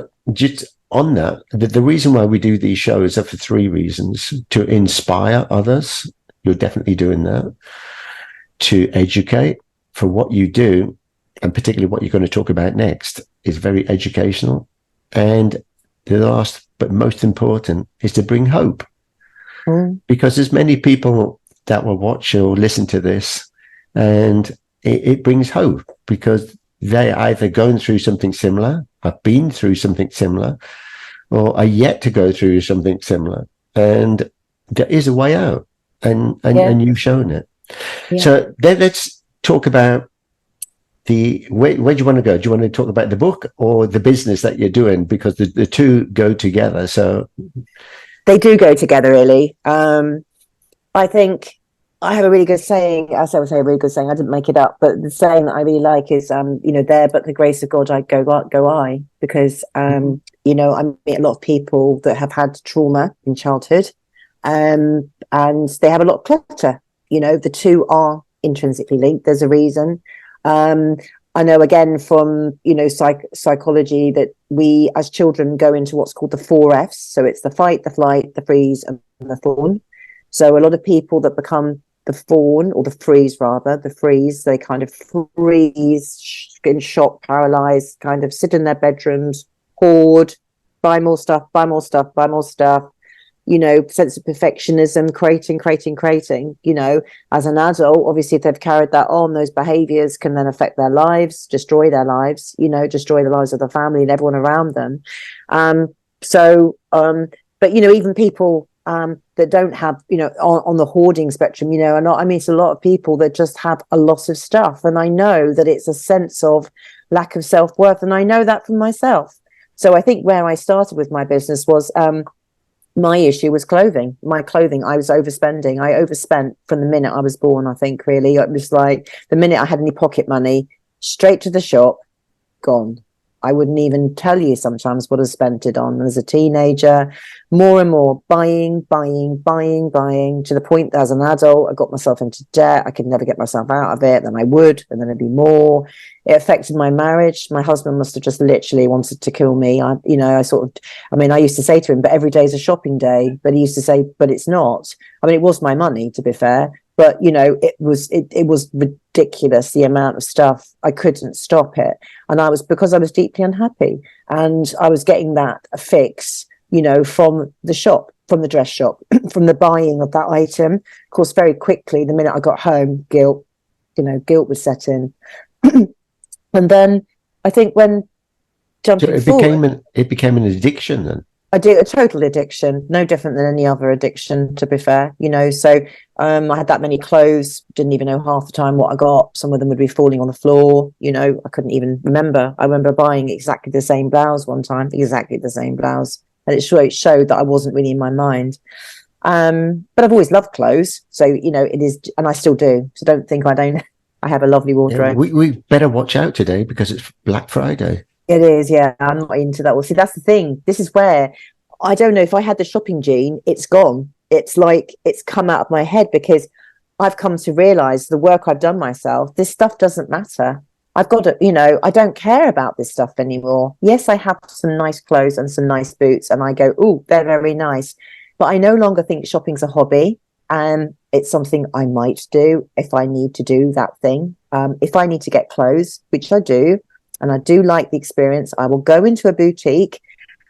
on that, the reason why we do these shows are for 3 reasons: to inspire others, you're definitely doing that; to educate, for what you do, and particularly what you're going to talk about next is very educational; and the last but most important is to bring hope, because there's many people that will watch or listen to this, and it brings hope, because they're either going through something similar, have been through something similar, or are yet to go through something similar, and there is a way out, and you've shown it. So then let's talk about where do you want to go? Do you want to talk about the book or the business that you're doing, because the two go together? So they do go together, really. I think I have a really good saying. I would say a really good saying. I didn't make it up, but the saying that I really like is, you know, there but the grace of God I go I, because you know, I meet a lot of people that have had trauma in childhood, and they have a lot of clutter. You know, the two are intrinsically linked. There's a reason. I know, again, from, you know, psychology, that we as children go into what's called the 4 Fs. So it's the fight, the flight, the freeze, and the fawn. So a lot of people that become the fawn, or the freeze rather, the freeze, they kind of freeze, in shock, paralyzed, kind of sit in their bedrooms, hoard, buy more stuff, you know, sense of perfectionism, creating, you know. As an adult, obviously, if they've carried that on, those behaviors can then affect their lives, destroy their lives, you know, destroy the lives of the family and everyone around them. But, you know, even people that don't have, you know, on the hoarding spectrum, you know, I meet a lot of people that just have a lot of stuff. And I know that it's a sense of lack of self-worth. And I know that from myself. So I think where I started with my business was, my issue was clothing. My clothing, I was overspending. I overspent from the minute I was born, I think, really. It was like the minute I had any pocket money, straight to the shop, gone. I wouldn't even tell you sometimes what I spent it on as a teenager. More and more buying, to the point that as an adult, I got myself into debt. I could never get myself out of it. Then I would, and then it'd be more. It affected my marriage. My husband must have just literally wanted to kill me. I used to say to him, but every day is a shopping day. But he used to say, but it's not. I mean, it was my money, to be fair. But, you know, it was ridiculous, the amount of stuff. I couldn't stop it. And because I was deeply unhappy, and I was getting that fix, you know, from the shop. from the dress shop, from the buying of that item. Of course, very quickly, the minute I got home, guilt was set in. And then I think when jumping it became an addiction then. I do, a total addiction, no different than any other addiction, to be fair, so I had that many clothes, didn't even know half the time what I got. Some of them would be falling on the floor, I couldn't even remember. I remember buying exactly the same blouse one time, exactly the same blouse, and it showed that I wasn't really in my mind. But I've always loved clothes, so it is, and I still do, so don't think I don't. I have a lovely wardrobe. We better watch out today because it's Black Friday. It is, yeah. I'm not into that. Well, see, that's the thing. This is where I don't know if I had the shopping gene, it's gone. It's like it's come out of my head because I've come to realize the work I've done myself, this stuff doesn't matter. I've got to, I don't care about this stuff anymore. Yes, I have some nice clothes and some nice boots and I go, oh, they're very nice. But I no longer think shopping's a hobby. It's something I might do if I need to do that thing. If I need to get clothes, which I do, and I do like the experience, I will go into a boutique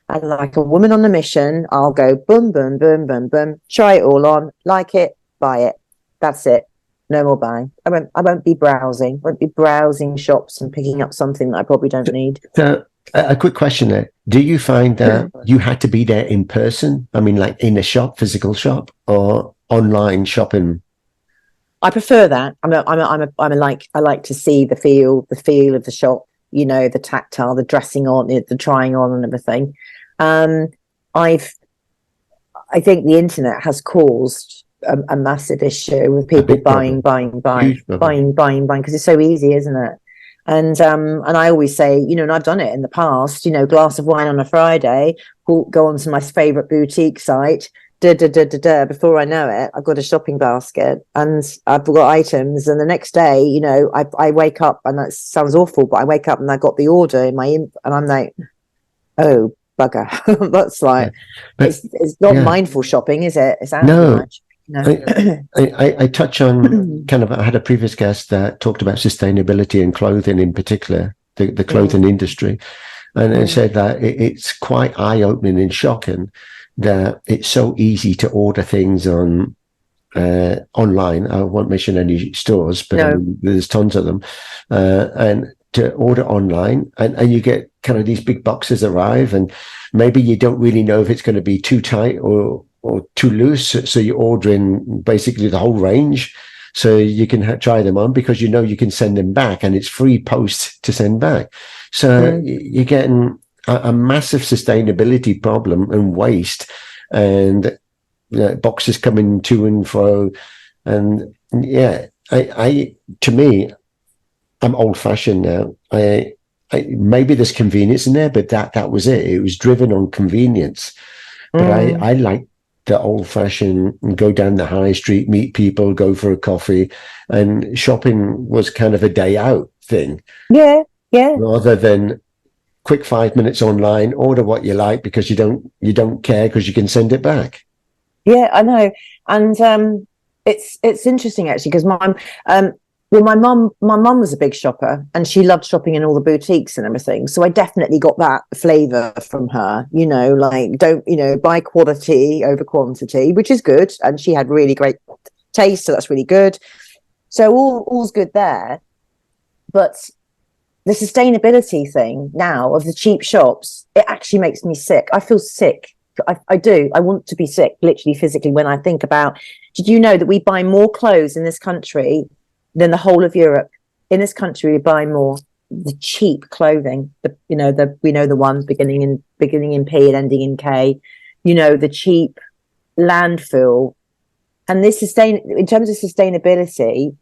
and like a woman on a mission, I'll go boom, boom, boom, boom, boom, try it all on, like it, buy it. That's it. No more buying. I won't be browsing. I won't be browsing shops and picking up something that I probably don't need. So a quick question there. Do you find that you had to be there in person? I mean, like in a shop, physical shop, or online shopping? I prefer that. I like to see the feel of the shop, the tactile, the dressing on, the trying on and everything. I think the internet has caused a massive issue with people buying because it's so easy, isn't it? And I always say, and I've done it in the past, glass of wine on a Friday, go onto my favorite boutique site, before I know it, I've got a shopping basket and I've got items, and the next day, I wake up, and that sounds awful, but I wake up and I got the order in and I'm like, oh bugger. That's like, it's not mindful shopping, is it? It's no. I touch on I had a previous guest that talked about sustainability and clothing in particular, the clothing industry, and it said that it's quite eye-opening and shocking that it's so easy to order things on online. I won't mention any stores, but there's tons of them, and to order online, and you get kind of these big boxes arrive, and maybe you don't really know if it's going to be too tight or too loose, so you're ordering basically the whole range so you can try them on, because you can send them back and it's free post to send back. So you're getting a massive sustainability problem and waste, and boxes coming to and fro. And to me, I'm old fashioned now. I maybe there's convenience in there, but that was it. It was driven on convenience. But I like the old fashioned, go down the high street, meet people, go for a coffee, and shopping was kind of a day out thing. Yeah. Rather than quick 5 minutes online, order what you like because you don't care because you can send it back. Yeah, I know. And it's interesting actually, because my mum was a big shopper and she loved shopping in all the boutiques and everything. So I definitely got that flavour from her, don't buy quality over quantity, which is good. And she had really great taste, so that's really good. So all's good there. But the sustainability thing now of the cheap shops, it actually makes me sick. I feel sick. I do. I want to be sick, literally physically, when I think about, did you know that we buy more clothes in this country than the whole of Europe? In this country, we buy more the cheap clothing. We know the one beginning in P and ending in K. The cheap landfill. And this in terms of sustainability,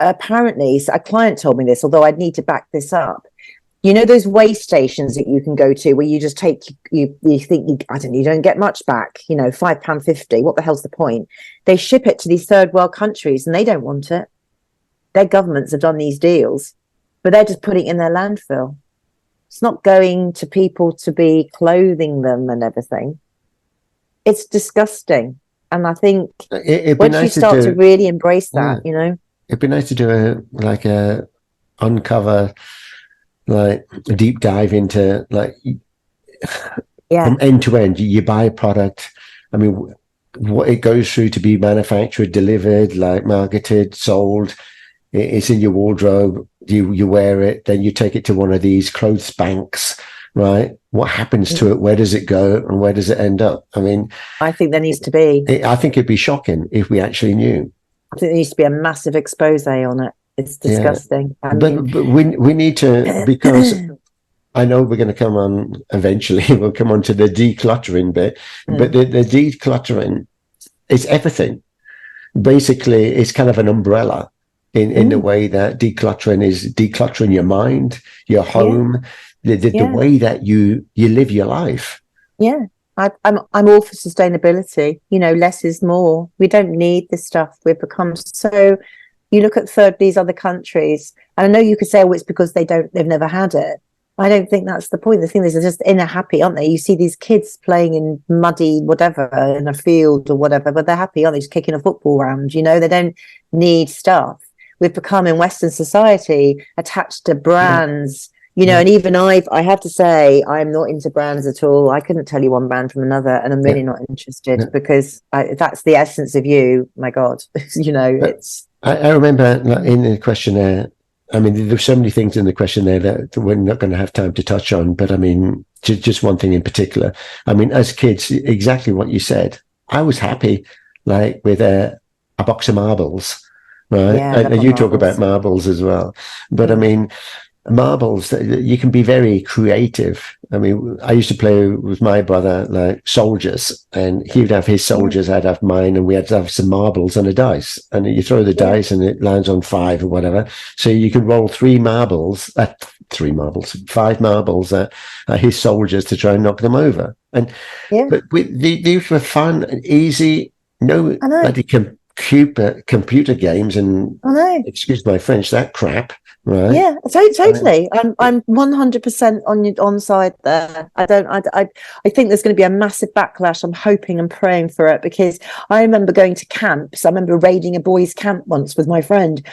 apparently, so a client told me this, although I'd need to back this up. Those waste stations that you can go to where you just take, you think, you don't get much back, £5.50. What the hell's the point? They ship it to these third world countries and they don't want it. Their governments have done these deals, but they're just putting it in their landfill. It's not going to people to be clothing them and everything. It's disgusting. And I think once you start to really embrace that, it'd be nice to do a uncover like a deep dive into like Yeah. from end to end. You buy a product. I mean, what it goes through to be manufactured, delivered, like marketed, sold. It's in your wardrobe. You wear it, then you take it to one of these clothes banks, right? What happens to it? Where does it go? And where does it end up? I mean, I think there needs to be. I think it'd be shocking if we actually knew. I think there needs to be a massive expose on it. It's disgusting. Yeah. But we need to, because I know we're going to come on eventually. We'll come on to the decluttering bit, but the decluttering is everything. Basically, it's kind of an umbrella in the way that decluttering is decluttering your mind, your home, the way that you live your life. Yeah. I'm all for sustainability. You know, less is more. We don't need this stuff. We've become so. You look at these other countries, and I know you could say, "Oh, it's because they've never had it." I don't think that's the point. The thing is, they're just inner happy, aren't they? You see these kids playing in muddy whatever in a field or whatever, but they're happy, aren't they? Just kicking a football around. You know, they don't need stuff. We've become in Western society attached to brands. You know, and even I have to say, I'm not into brands at all. I couldn't tell you one brand from another, and I'm really not interested because that's the essence of you. My God, you know, it's. I remember in the questionnaire, I mean, there's so many things in the questionnaire that we're not going to have time to touch on, but I mean, just one thing in particular. I mean, as kids, exactly what you said. I was happy, like with a box of marbles, right? Yeah, and you talk about marbles as well, but I mean. Marbles, you can be very creative. I mean, I used to play with my brother like soldiers, and he would have his soldiers, I'd have mine, and we had to have some marbles and a dice, and you throw the dice and it lands on 5 or whatever, so you can roll 5 marbles at his soldiers to try and knock them over. And but these were fun and easy, no bloody computer games, and excuse my French, that crap. Right. Yeah, totally. I'm 100% on side there. I think there's going to be a massive backlash. I'm hoping and praying for it, because I remember going to camps. I remember raiding a boys' camp once with my friend,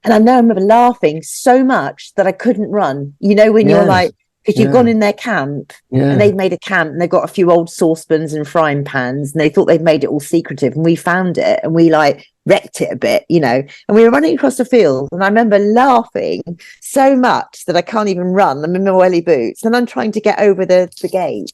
and I remember laughing so much that I couldn't run. You know, when you're like, because you've gone in their camp and they've made a camp and they've got a few old saucepans and frying pans, and they thought they'd made it all secretive, and we found it and we like wrecked it a bit, you know, and we were running across the field, and I remember laughing so much that I can't even run. I'm in my welly boots and I'm trying to get over the gate.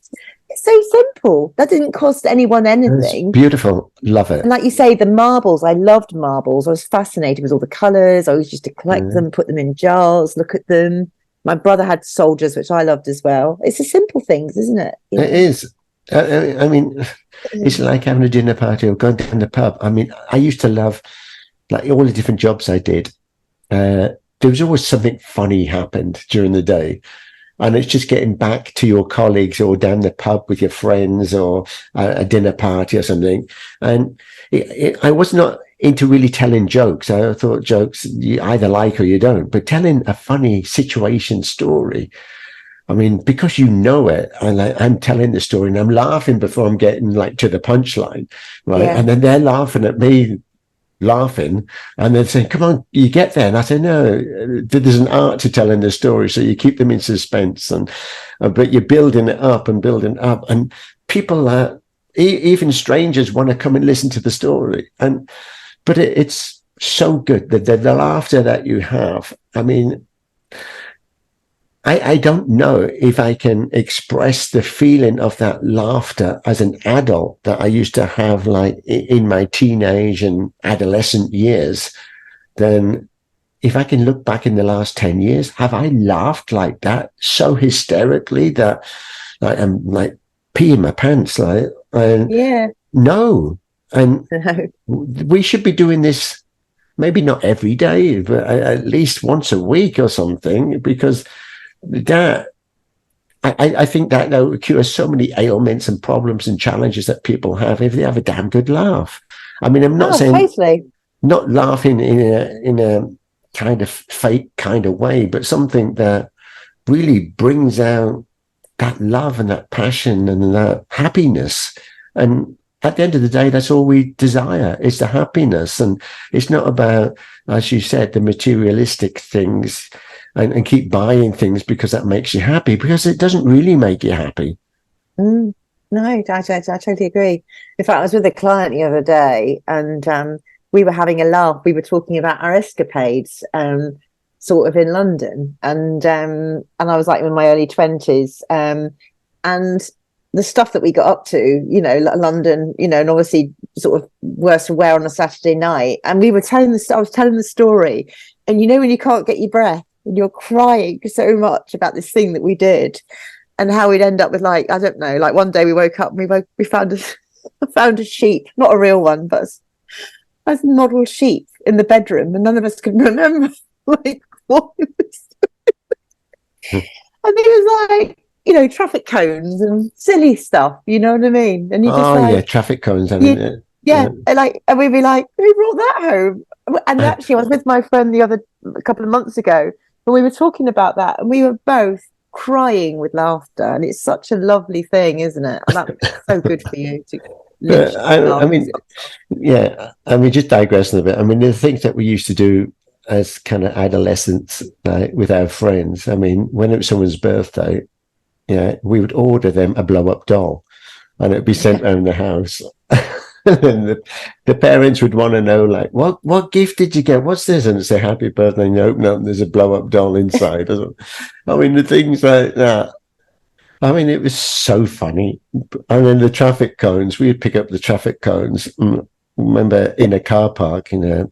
It's so simple. That didn't cost anyone anything. It's beautiful. Love it. And like you say, the marbles, I loved marbles. I was fascinated with all the colours. I always used to collect them, put them in jars, look at them. My brother had soldiers, which I loved as well. It's the simple things, isn't it? You know? It is. I mean, it's like having a dinner party or going down the pub. I mean, I used to love like all the different jobs I did. There was always something funny happened during the day. And it's just getting back to your colleagues or down the pub with your friends or a dinner party or something. And I was not into really telling jokes. I thought jokes you either like or you don't, but telling a funny situation story. I mean, because you know it, I'm telling the story and I'm laughing before I'm getting like to the punchline, right? Yeah. And then they're laughing at me, laughing, and then saying, "Come on, you get there." And I say, "No, there's an art to telling the story, so you keep them in suspense, and but you're building it up and building up, and people, even strangers, want to come and listen to the story, and." But it's so good that the laughter that you have. I mean, I don't know if I can express the feeling of that laughter as an adult that I used to have like in my teenage and adolescent years. Then if I can look back in the last 10 years, have I laughed like that so hysterically that like, I'm like peeing my pants? Like, no. And we should be doing this, maybe not every day, but at least once a week or something, because that, I think that will cure so many ailments and problems and challenges that people have if they have a damn good laugh. I mean, I'm not saying totally. Not laughing in a kind of fake kind of way, but something that really brings out that love and that passion and that happiness. And at the end of the day, that's all we desire, is the happiness. And it's not about, as you said, the materialistic things. and keep buying things because that makes you happy, because it doesn't really make you happy. No, I totally agree. In fact, I was with a client the other day, and we were having a laugh. We were talking about our escapades, sort of in London, and I was like in my early 20s, and the stuff that we got up to, you know, London, you know, and obviously sort of worse for wear on a Saturday night. And we were telling I was telling the story, and you know, when you can't get your breath and you're crying so much about this thing that we did, and how we'd end up with, like, I don't know, like one day we woke up and we found found a sheep, not a real one, but a model sheep in the bedroom, and none of us could remember like what it was. And it was like, you know, traffic cones and silly stuff, you know what I mean? And you just yeah, traffic cones, haven't it? Yeah, and we'd be like, who brought that home? And actually, I was with my friend a couple of months ago, and we were talking about that, and we were both crying with laughter. And it's such a lovely thing, isn't it? And that's so good for you to. I mean, yeah, I mean, just digressing a bit. I mean, the things that we used to do as kind of adolescents, with our friends. I mean, when it was someone's birthday, yeah, we would order them a blow-up doll, and it'd be sent around the house. And the parents would want to know, like, what gift did you get? What's this? And it's a happy birthday, and you open up and there's a blow-up doll inside. I mean, the things like that. I mean, it was so funny. And then the traffic cones, we'd pick up the traffic cones. Remember, in a car park, in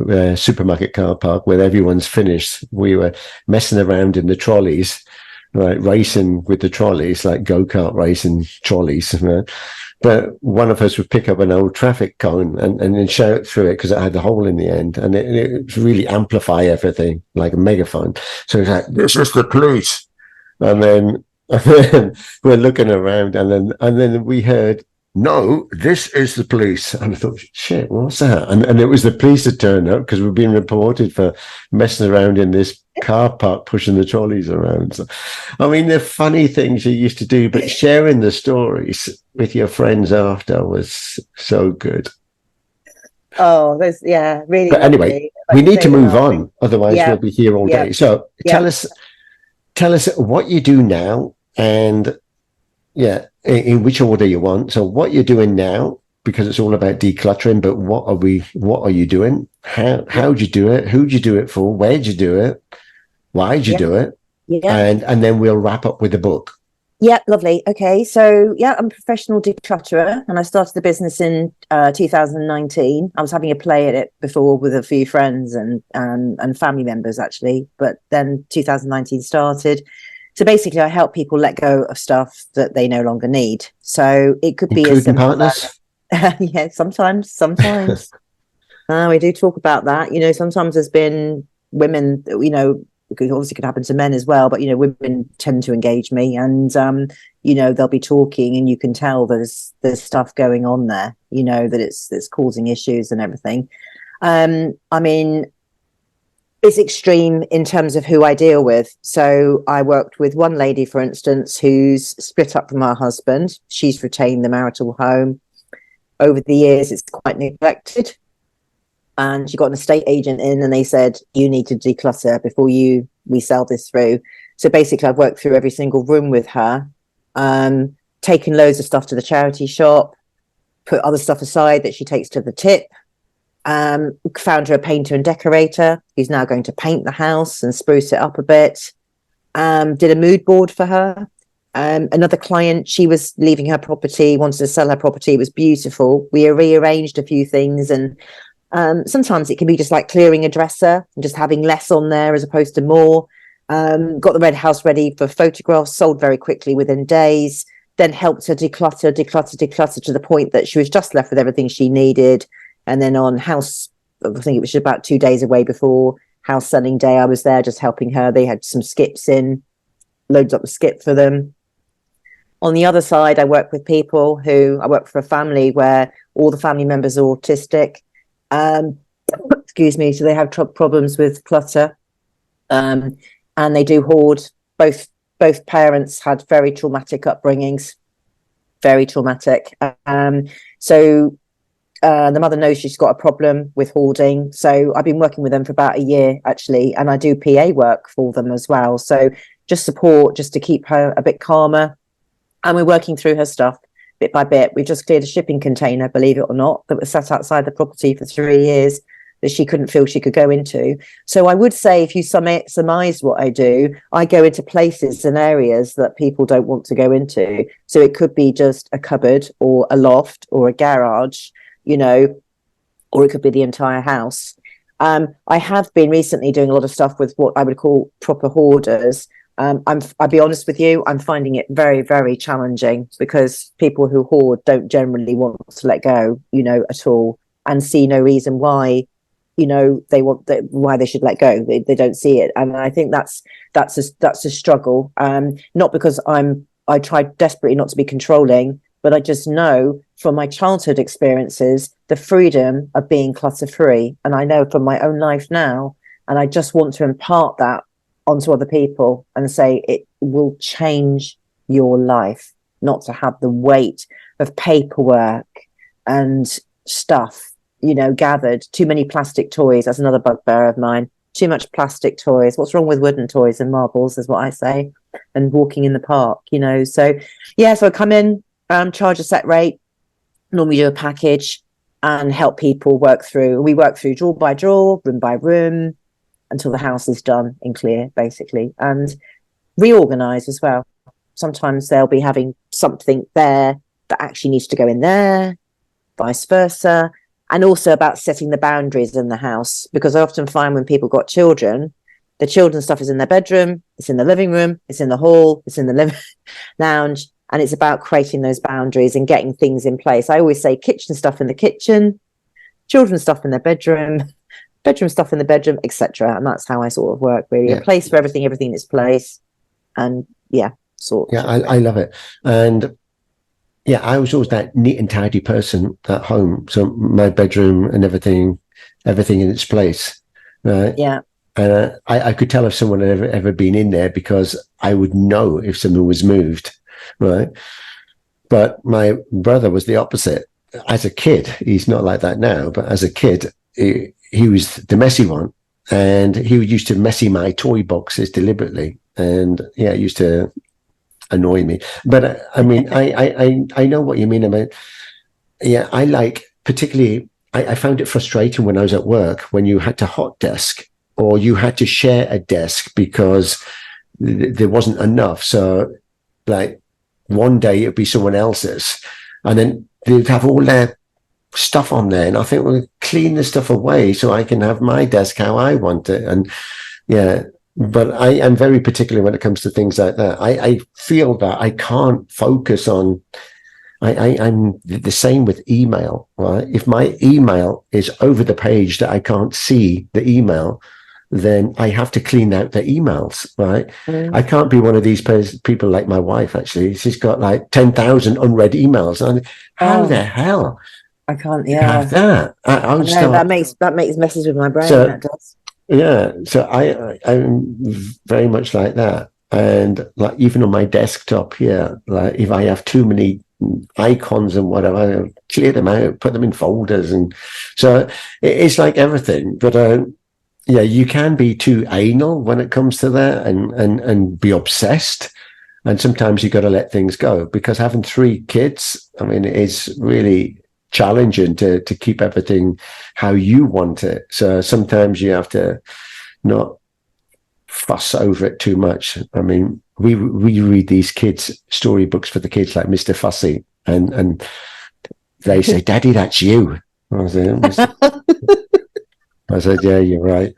a supermarket car park, where everyone's finished, we were messing around in the trolleys, right, racing with the trolleys, like go-kart racing trolleys. Right? But one of us would pick up an old traffic cone and then shout through it because it had the hole in the end, and it would really amplify everything like a megaphone. So it's like, this is the police. And then we're looking around, and then we heard, no, this is the police. And I thought, shit, what's that? And it was the police that turned up because we've been reported for messing around in this car park, pushing the trolleys around. So, I mean, the funny things you used to do, but sharing the stories with your friends after was so good. Oh, there's, yeah, really. But anyway, we need to move on, otherwise we'll be here all day. So tell us what you do now, and in which order you want. So what you're doing now, because it's all about decluttering, but what are you doing? How'd you do it? Who'd you do it for? Where'd you do it? Why'd you do it? Yeah. And then we'll wrap up with the book. Yeah, lovely. Okay, so I'm a professional declutterer, and I started the business in 2019. I was having a play at it before with a few friends and family members, actually, but then 2019 started. So basically, I help people let go of stuff that they no longer need. So it could be including partners. Yeah, sometimes. We do talk about that. You know, sometimes there's been women, you know, obviously could happen to men as well, but you know, women tend to engage me, and you know, they'll be talking, and you can tell there's stuff going on there, you know, that it's causing issues and everything. I mean, it's extreme in terms of who I deal with. So I worked with one lady, for instance, who's split up from her husband. She's retained the marital home. Over the years, it's quite neglected. And she got an estate agent in, and they said, you need to declutter before we sell this through. So basically, I've worked through every single room with her, taken loads of stuff to the charity shop, put other stuff aside that she takes to the tip, found her a painter and decorator who's now going to paint the house and spruce it up a bit, did a mood board for her. Another client, she was leaving her property, wanted to sell her property. It was beautiful. We rearranged a few things, and sometimes it can be just like clearing a dresser and just having less on there as opposed to more. Got the red house ready for photographs, sold very quickly within days, then helped her declutter to the point that she was just left with everything she needed. And then on house, I think it was about 2 days away before house selling day, I was there just helping her. They had some skips in, loads up the skip for them. On the other side, I work with people I work for a family where all the family members are autistic. Excuse me, so they have problems with clutter, and they do hoard. Both parents had very traumatic upbringings, very traumatic. So The mother knows she's got a problem with hoarding. So I've been working with them for about a year, actually, and I do PA work for them as well. So just support, just to keep her a bit calmer. And we're working through her stuff bit by bit. We've just cleared a shipping container, believe it or not, that was sat outside the property for 3 years that she couldn't feel she could go into. So I would say, if you surmise what I do, I go into places and areas that people don't want to go into. So it could be just a cupboard or a loft or a garage, you know, or it could be the entire house. I have been recently doing a lot of stuff with what I would call proper hoarders. I'll be honest with you, I'm finding it very, very challenging, because people who hoard don't generally want to let go, you know, at all, and see no reason why, you know, why they should let go. They don't see it. And I think that's a struggle. Not because I try desperately not to be controlling, but I just know from my childhood experiences, the freedom of being clutter free. And I know from my own life now, and I just want to impart that onto other people and say it will change your life, not to have the weight of paperwork and stuff, you know, gathered. Too many plastic toys. That's another bugbear of mine. Too much plastic toys. What's wrong with wooden toys and marbles, is what I say, and walking in the park, you know. So yeah, so I come in, charge a set rate, normally do a package, and help people work through. We work through drawer by drawer, room by room, until the house is done and clear, basically, and reorganize as well. Sometimes they'll be having something there that actually needs to go in there, vice versa. And also about setting the boundaries in the house, because I often find when people got children, the children's stuff is in their bedroom, it's in the living room, it's in the hall, it's in the living lounge, and it's about creating those boundaries and getting things in place. I always say kitchen stuff in the kitchen, children's stuff in their bedroom stuff in the bedroom, etc. And that's how I sort of work, really. A place for everything in its place. And I love it. And yeah, I was always that neat and tidy person at home. So my bedroom and everything in its place, right? Yeah. And I could tell if someone had ever been in there, because I would know if someone was moved, right? But my brother was the opposite. As a kid, he's not like that now, but as a kid, he was the messy one, and he used to messy my toy boxes deliberately, and yeah, it used to annoy me. But I mean, I know what you mean about. Yeah, I like particularly. I found it frustrating when I was at work, when you had to hot desk or you had to share a desk because there wasn't enough. So, like, one day it'd be someone else's, and then they'd have all their stuff on there, and I think, well, clean the stuff away so I can have my desk how I want it. And yeah, but I am very particular when it comes to things like that. I feel that I can't focus on. I'm the same with email, right? If my email is over the page that I can't see the email, then I have to clean out the emails, right? I can't be one of these people like my wife, actually. She's got like 10,000 unread emails. And how the hell? I can't, have that. That makes messes with my brain. So, that does. Yeah. So I'm very much like that. And like, even on my desktop here, like, if I have too many icons and whatever, I'll clear them out, put them in folders. And so it's like everything. But yeah, you can be too anal when it comes to that, and be obsessed. And sometimes you got to let things go, because having 3 kids, I mean, it's really challenging to keep everything how you want it. So sometimes you have to not fuss over it too much. I mean, we read these kids storybooks for the kids, like Mr. Fussy, and they say, "Daddy, that's you." I said, "Yeah, you're right."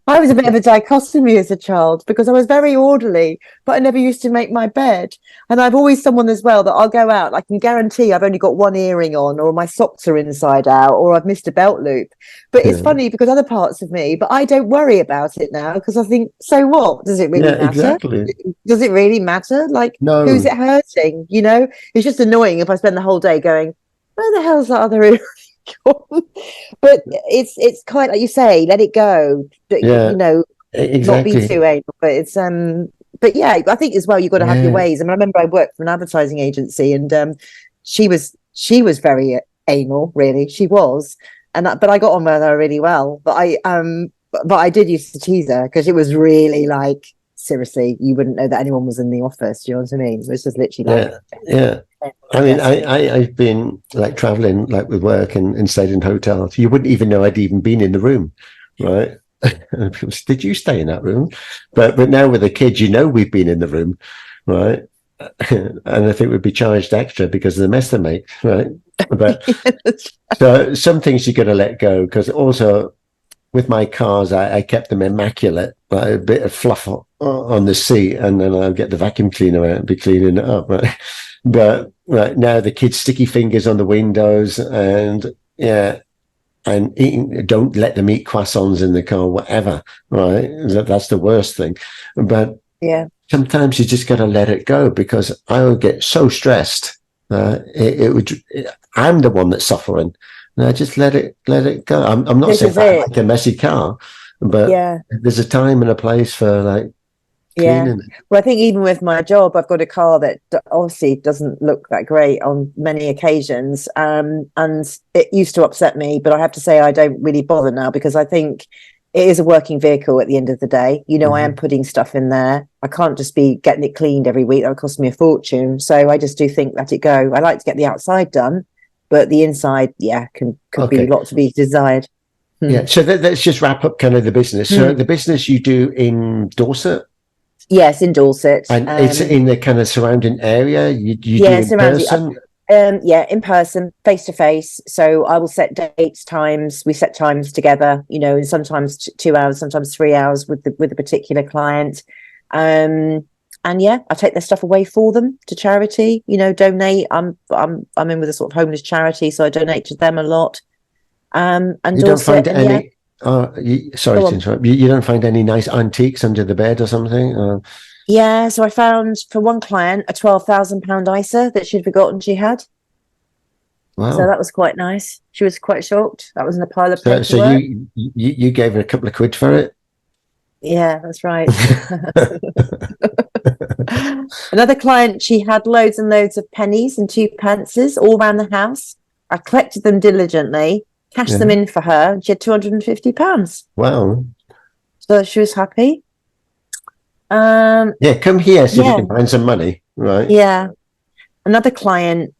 I was a bit of a dichotomy as a child, because I was very orderly, but I never used to make my bed. And I've always someone as well that I'll go out, I can guarantee I've only got one earring on, or my socks are inside out, or I've missed a belt loop. But it's funny, because other parts of me, but I don't worry about it now, because I think, so what? Does it really matter? Exactly. Does it really matter? Like, no. Who's it hurting? You know, it's just annoying if I spend the whole day going, where the hell's that other earring? But it's quite like you say, let it go. Yeah, you know, exactly. Not be too anal. But it's but yeah, I think as well, you've got to have your ways. I mean, I remember I worked for an advertising agency, and she was very anal, really. She was, but I got on with her really well. But I did used to tease her because it was really like, seriously, you wouldn't know that anyone was in the office. Do you know what I mean? It was just literally yeah. I mean, I've been like traveling like with work and stayed in hotels. You wouldn't even know I'd even been in the room, right? People say, did you stay in that room? But now with the kids, we've been in the room, right? And I think we'd be charged extra because of the mess they make, right? But so some things you got to let go, because also with my cars, I kept them immaculate, like a bit of fluff on the seat, and then I'll get the vacuum cleaner out and be cleaning it up, right? But right now the kids' sticky fingers on the windows, and don't let them eat croissants in the car, whatever, right? That's the worst thing. But sometimes you just got to let it go, because I would get so stressed. I'm the one that's suffering. No, just let it go. I'm not saying I like a messy car, but there's a time and a place for like cleaning it. Well, I think even with my job, I've got a car that obviously doesn't look that great on many occasions, and it used to upset me, but I have to say I don't really bother now, because I think it is a working vehicle at the end of the day. I am putting stuff in there. I can't just be getting it cleaned every week. That would cost me a fortune. So I just do think, let it go. I like to get the outside done, but the inside, could be a lot to be desired. Yeah. So let's just wrap up kind of the business. So the business you do in Dorset? Yes, in Dorset. And it's in the kind of surrounding area? You do in person? In person, face to face. So I will set dates, times. We set times together, and sometimes 2 hours, sometimes 3 hours with the particular client. And I take their stuff away for them to charity. Donate. I'm in with a sort of homeless charity, so I donate to them a lot. And you don't find any. Sorry to interrupt. You don't find any nice antiques under the bed or something? So I found for one client a £12,000 ISA that she'd forgotten she had. Wow! So that was quite nice. She was quite shocked. That was in a pile of paperwork. So you gave her a couple of quid for it? Yeah, that's right. Another client, she had loads and loads of pennies and 2 pences all around the house. I collected them diligently, cashed them in for her, and she had £250. Wow. So she was happy. Come here so you can find some money, right? Yeah. Another client.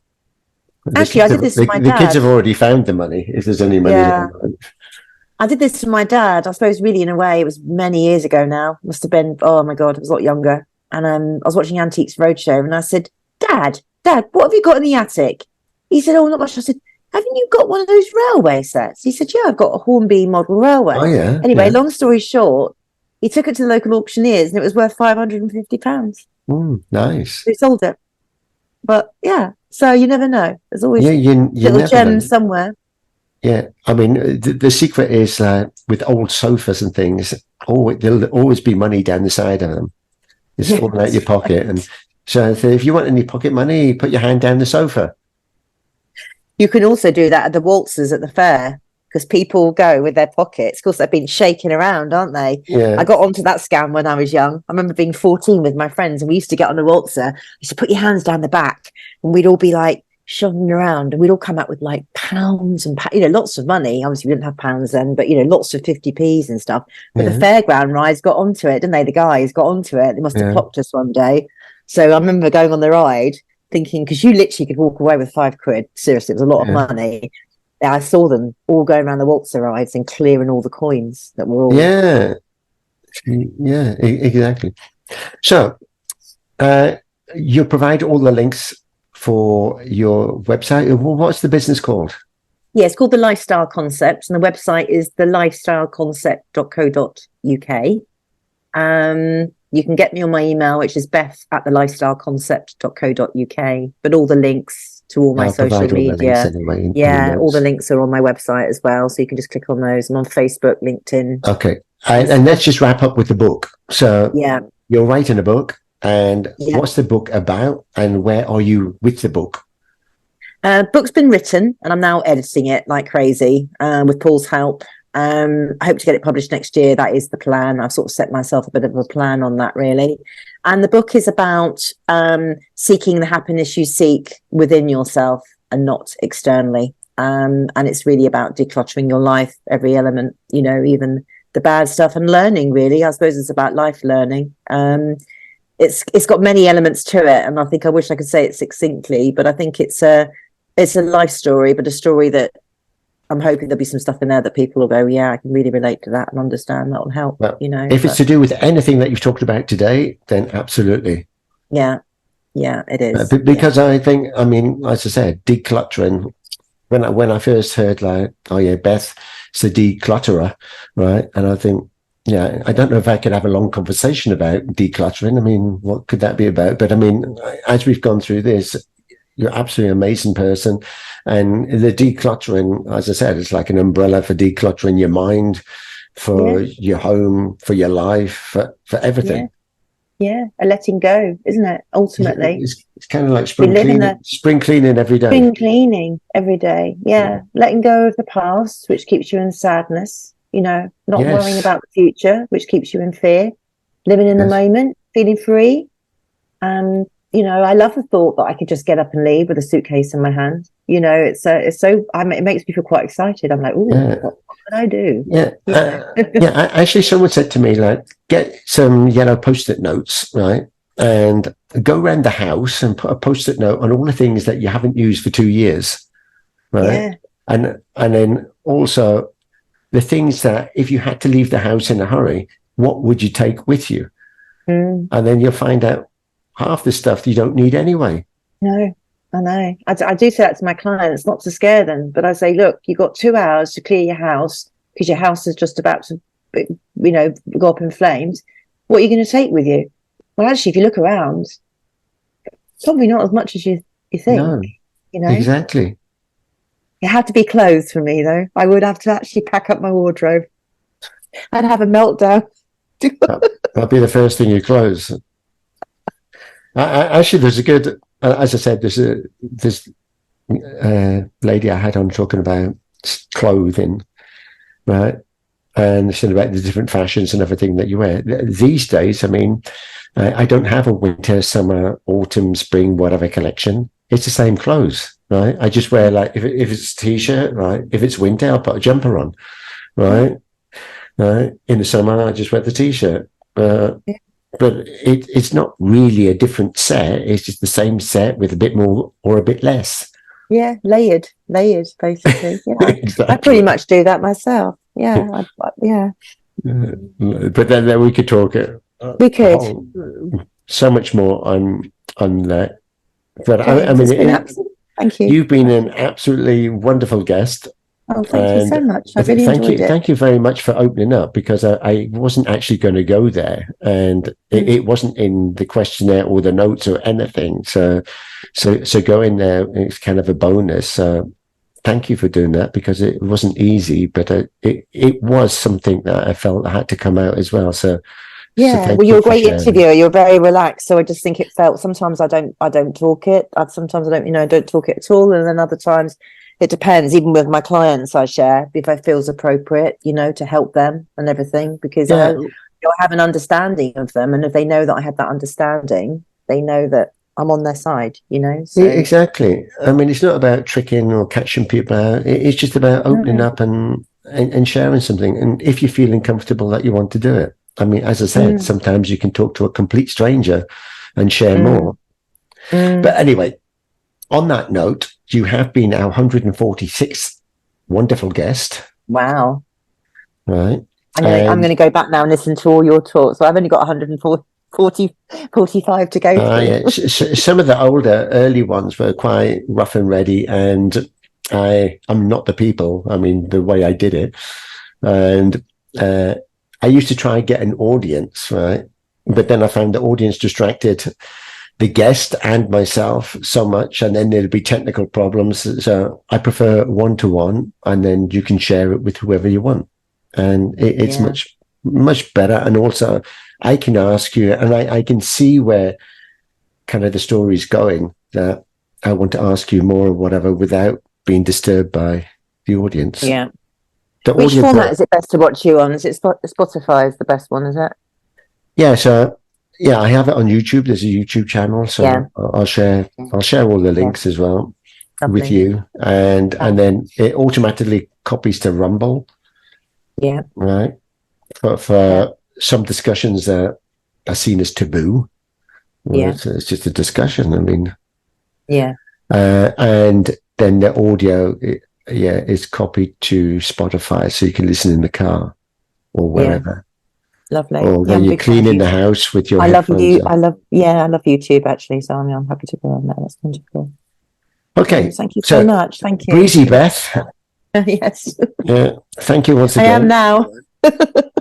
Actually, I did this with my dad. The kids have already found the money, if there's any money there. I did this with my dad. I suppose really in a way, it was many years ago now. Must have been, oh my God, I was a lot younger. And I was watching Antiques Roadshow, and I said, Dad, what have you got in the attic? He said, oh, not much. I said, haven't you got one of those railway sets? He said, yeah, I've got a Hornby model railway. Oh, yeah. Anyway, long story short, he took it to the local auctioneers, and it was worth £550. Nice. They sold it. But so you never know. There's always little gems somewhere. Yeah, I mean, the secret is with old sofas and things, there'll always be money down the side of them. It's falling out your pocket. And so if you want any pocket money, put your hand down the sofa. You can also do that at the waltzers at the fair, because people go with their pockets. Of course, they've been shaking around, aren't they? Yeah. I got onto that scam when I was young. I remember being 14 with my friends, and we used to get on the waltzer. You used to put your hands down the back, and we'd all be like, shoving around, and we'd all come out with like pounds and lots of money. Obviously we didn't have pounds then, but lots of 50p's and stuff. But the fairground rides got onto it, didn't they? The guys got onto it. They must have clocked us one day. So I remember going on the ride thinking, because you literally could walk away with £5. Seriously, it was a lot of money. I saw them all going around the waltzer rides and clearing all the coins that were all exactly. So you provide all the links for your website. What's the business called? Yeah, it's called The Lifestyle Concept, and the website is thelifestyleconcept.co.uk. You can get me on my email, which is beth@thelifestyleconcept.co.uk. But all the links to all my social media, all the links are on my website as well. So you can just click on those. I'm on Facebook, LinkedIn. Okay, and let's just wrap up with the book. So you're writing a book. And what's the book about, and where are you with the book? Book's been written, and I'm now editing it like crazy with Poole's help. I hope to get it published next year. That is the plan. I've sort of set myself a bit of a plan on that, really. And the book is about seeking the happiness you seek within yourself and not externally. And it's really about decluttering your life, every element, you know, even the bad stuff, and learning, really. I suppose it's about life learning. It's got many elements to it, and I think I wish I could say it succinctly, but I think it's a life story, but a story that I'm hoping there'll be some stuff in there that people will go, yeah, I can really relate to that and understand. That will help. Well, you know, if it's to do with anything that you've talked about today, then absolutely. Yeah, it is. Because I think, I mean, as I said, decluttering. When I first heard, like, oh yeah, Beth, it's a declutterer, right? And I think, yeah, I don't know if I could have a long conversation about decluttering. I mean, what could that be about? But I mean, as we've gone through this, you're absolutely an amazing person. And the decluttering, as I said, it's like an umbrella for decluttering your mind, for your home, for your life, for everything. Yeah, a letting go, isn't it? Ultimately, it's kind of like spring cleaning every day. Spring cleaning every day. Yeah, letting go of the past, which keeps you in sadness. You know, not worrying about the future, which keeps you in fear. Living in the moment, feeling free. And you know, I love the thought that I could just get up and leave with a suitcase in my hand. You know, it makes me feel quite excited. I'm like, oh, what can I do? Actually, someone said to me, like, get some yellow Post-it notes, right, and go around the house and put a Post-it note on all the things that you haven't used for 2 years, right? And then also the things that, if you had to leave the house in a hurry, what would you take with you? And then you'll find out half the stuff you don't need anyway. No, I know. I do say that to my clients, not to scare them, but I say, look, you've got 2 hours to clear your house because your house is just about to, you know, go up in flames. What are you going to take with you? Well, actually, if you look around, probably not as much as you think. No, you know, exactly. It had to be clothes for me, though. I would have to actually pack up my wardrobe. I'd have a meltdown. That'll be the first thing you close. Actually, there's a good, as I said, there's this lady I had on talking about clothing, right? And she said about the different fashions and everything that you wear. These days, I mean, I don't have a winter, summer, autumn, spring, whatever collection. It's the same clothes, right? I just wear, like, if it's a t-shirt, right? If it's winter, I'll put a jumper on, right? Right? In the summer, I just wear the t-shirt. But it's not really a different set. It's just the same set with a bit more or a bit less. Yeah, layered, basically. Yeah, exactly. I pretty much do that myself. Yeah, But then we could talk. We could so much more on that. But I mean, thank you. You've been an absolutely wonderful guest. Oh, thank you so much. I really enjoyed it. Thank you very much for opening up, because I wasn't actually going to go there, and it wasn't in the questionnaire or the notes or anything. So going there, it's kind of a bonus. Thank you for doing that, because it wasn't easy, but it was something that I felt I had to come out as well. So well, you're a great interviewer. You're very relaxed. So I just think it felt, sometimes I don't talk it. Sometimes I don't talk it at all, and then other times. It depends. Even with my clients, I share if I feels appropriate, to help them and everything, because I have an understanding of them, and if they know that I have that understanding, they know that I'm on their side. So. Yeah, exactly. I mean, it's not about tricking or catching people out. It's just about opening up and sharing something. And if you're feeling comfortable that you want to do it, I mean, as I said, sometimes you can talk to a complete stranger and share more. But anyway. On that note, you have been our 146th wonderful guest. Wow. Right. I'm going to go back now and listen to all your talks. So I've only got 45 to go through. Some of the older, early ones were quite rough and ready, and I'm not the people. I mean, the way I did it. And I used to try and get an audience, right? But then I found the audience distracted the guest and myself so much, and then there'll be technical problems. So I prefer one-to-one, and then you can share it with whoever you want. And it's much, much better. And also I can ask you, and I can see where kind of the story's going, that I want to ask you more or whatever without being disturbed by the audience. Yeah. Which format is it best to watch you on? Is it Spotify is the best one, is it? Yeah. So I have it on YouTube. There's a YouTube channel, so I'll share all the links as well. with you, and then it automatically copies to Rumble. Yeah. Right. For some discussions that are seen as taboo. Well, it's just a discussion. I mean. Yeah. And then the audio, is copied to Spotify, so you can listen in the car or wherever. Lovely. Or when you're cleaning the house with your headphones on. I love YouTube actually, so I'm happy to go on that. That's wonderful. Okay. Thank you so much. Thank you. Breezy Beth. Yes. Yeah. Thank you once again. I am now.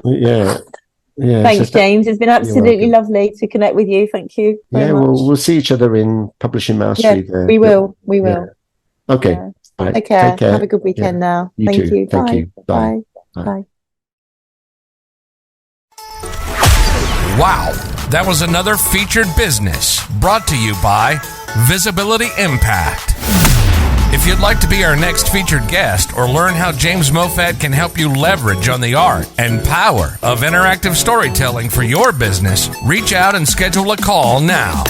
Yeah. Thanks, James. It's been absolutely lovely to connect with you. Thank you very much. We'll see each other in Publishing Mastery. Yeah, we will. Yeah. Okay. Yeah. All right. Take care. Have a good weekend now. Thank you. Bye. You. Bye. Bye. Wow, that was another featured business brought to you by Visibility Impact. If you'd like to be our next featured guest or learn how James Moffat can help you leverage on the art and power of interactive storytelling for your business, reach out and schedule a call now.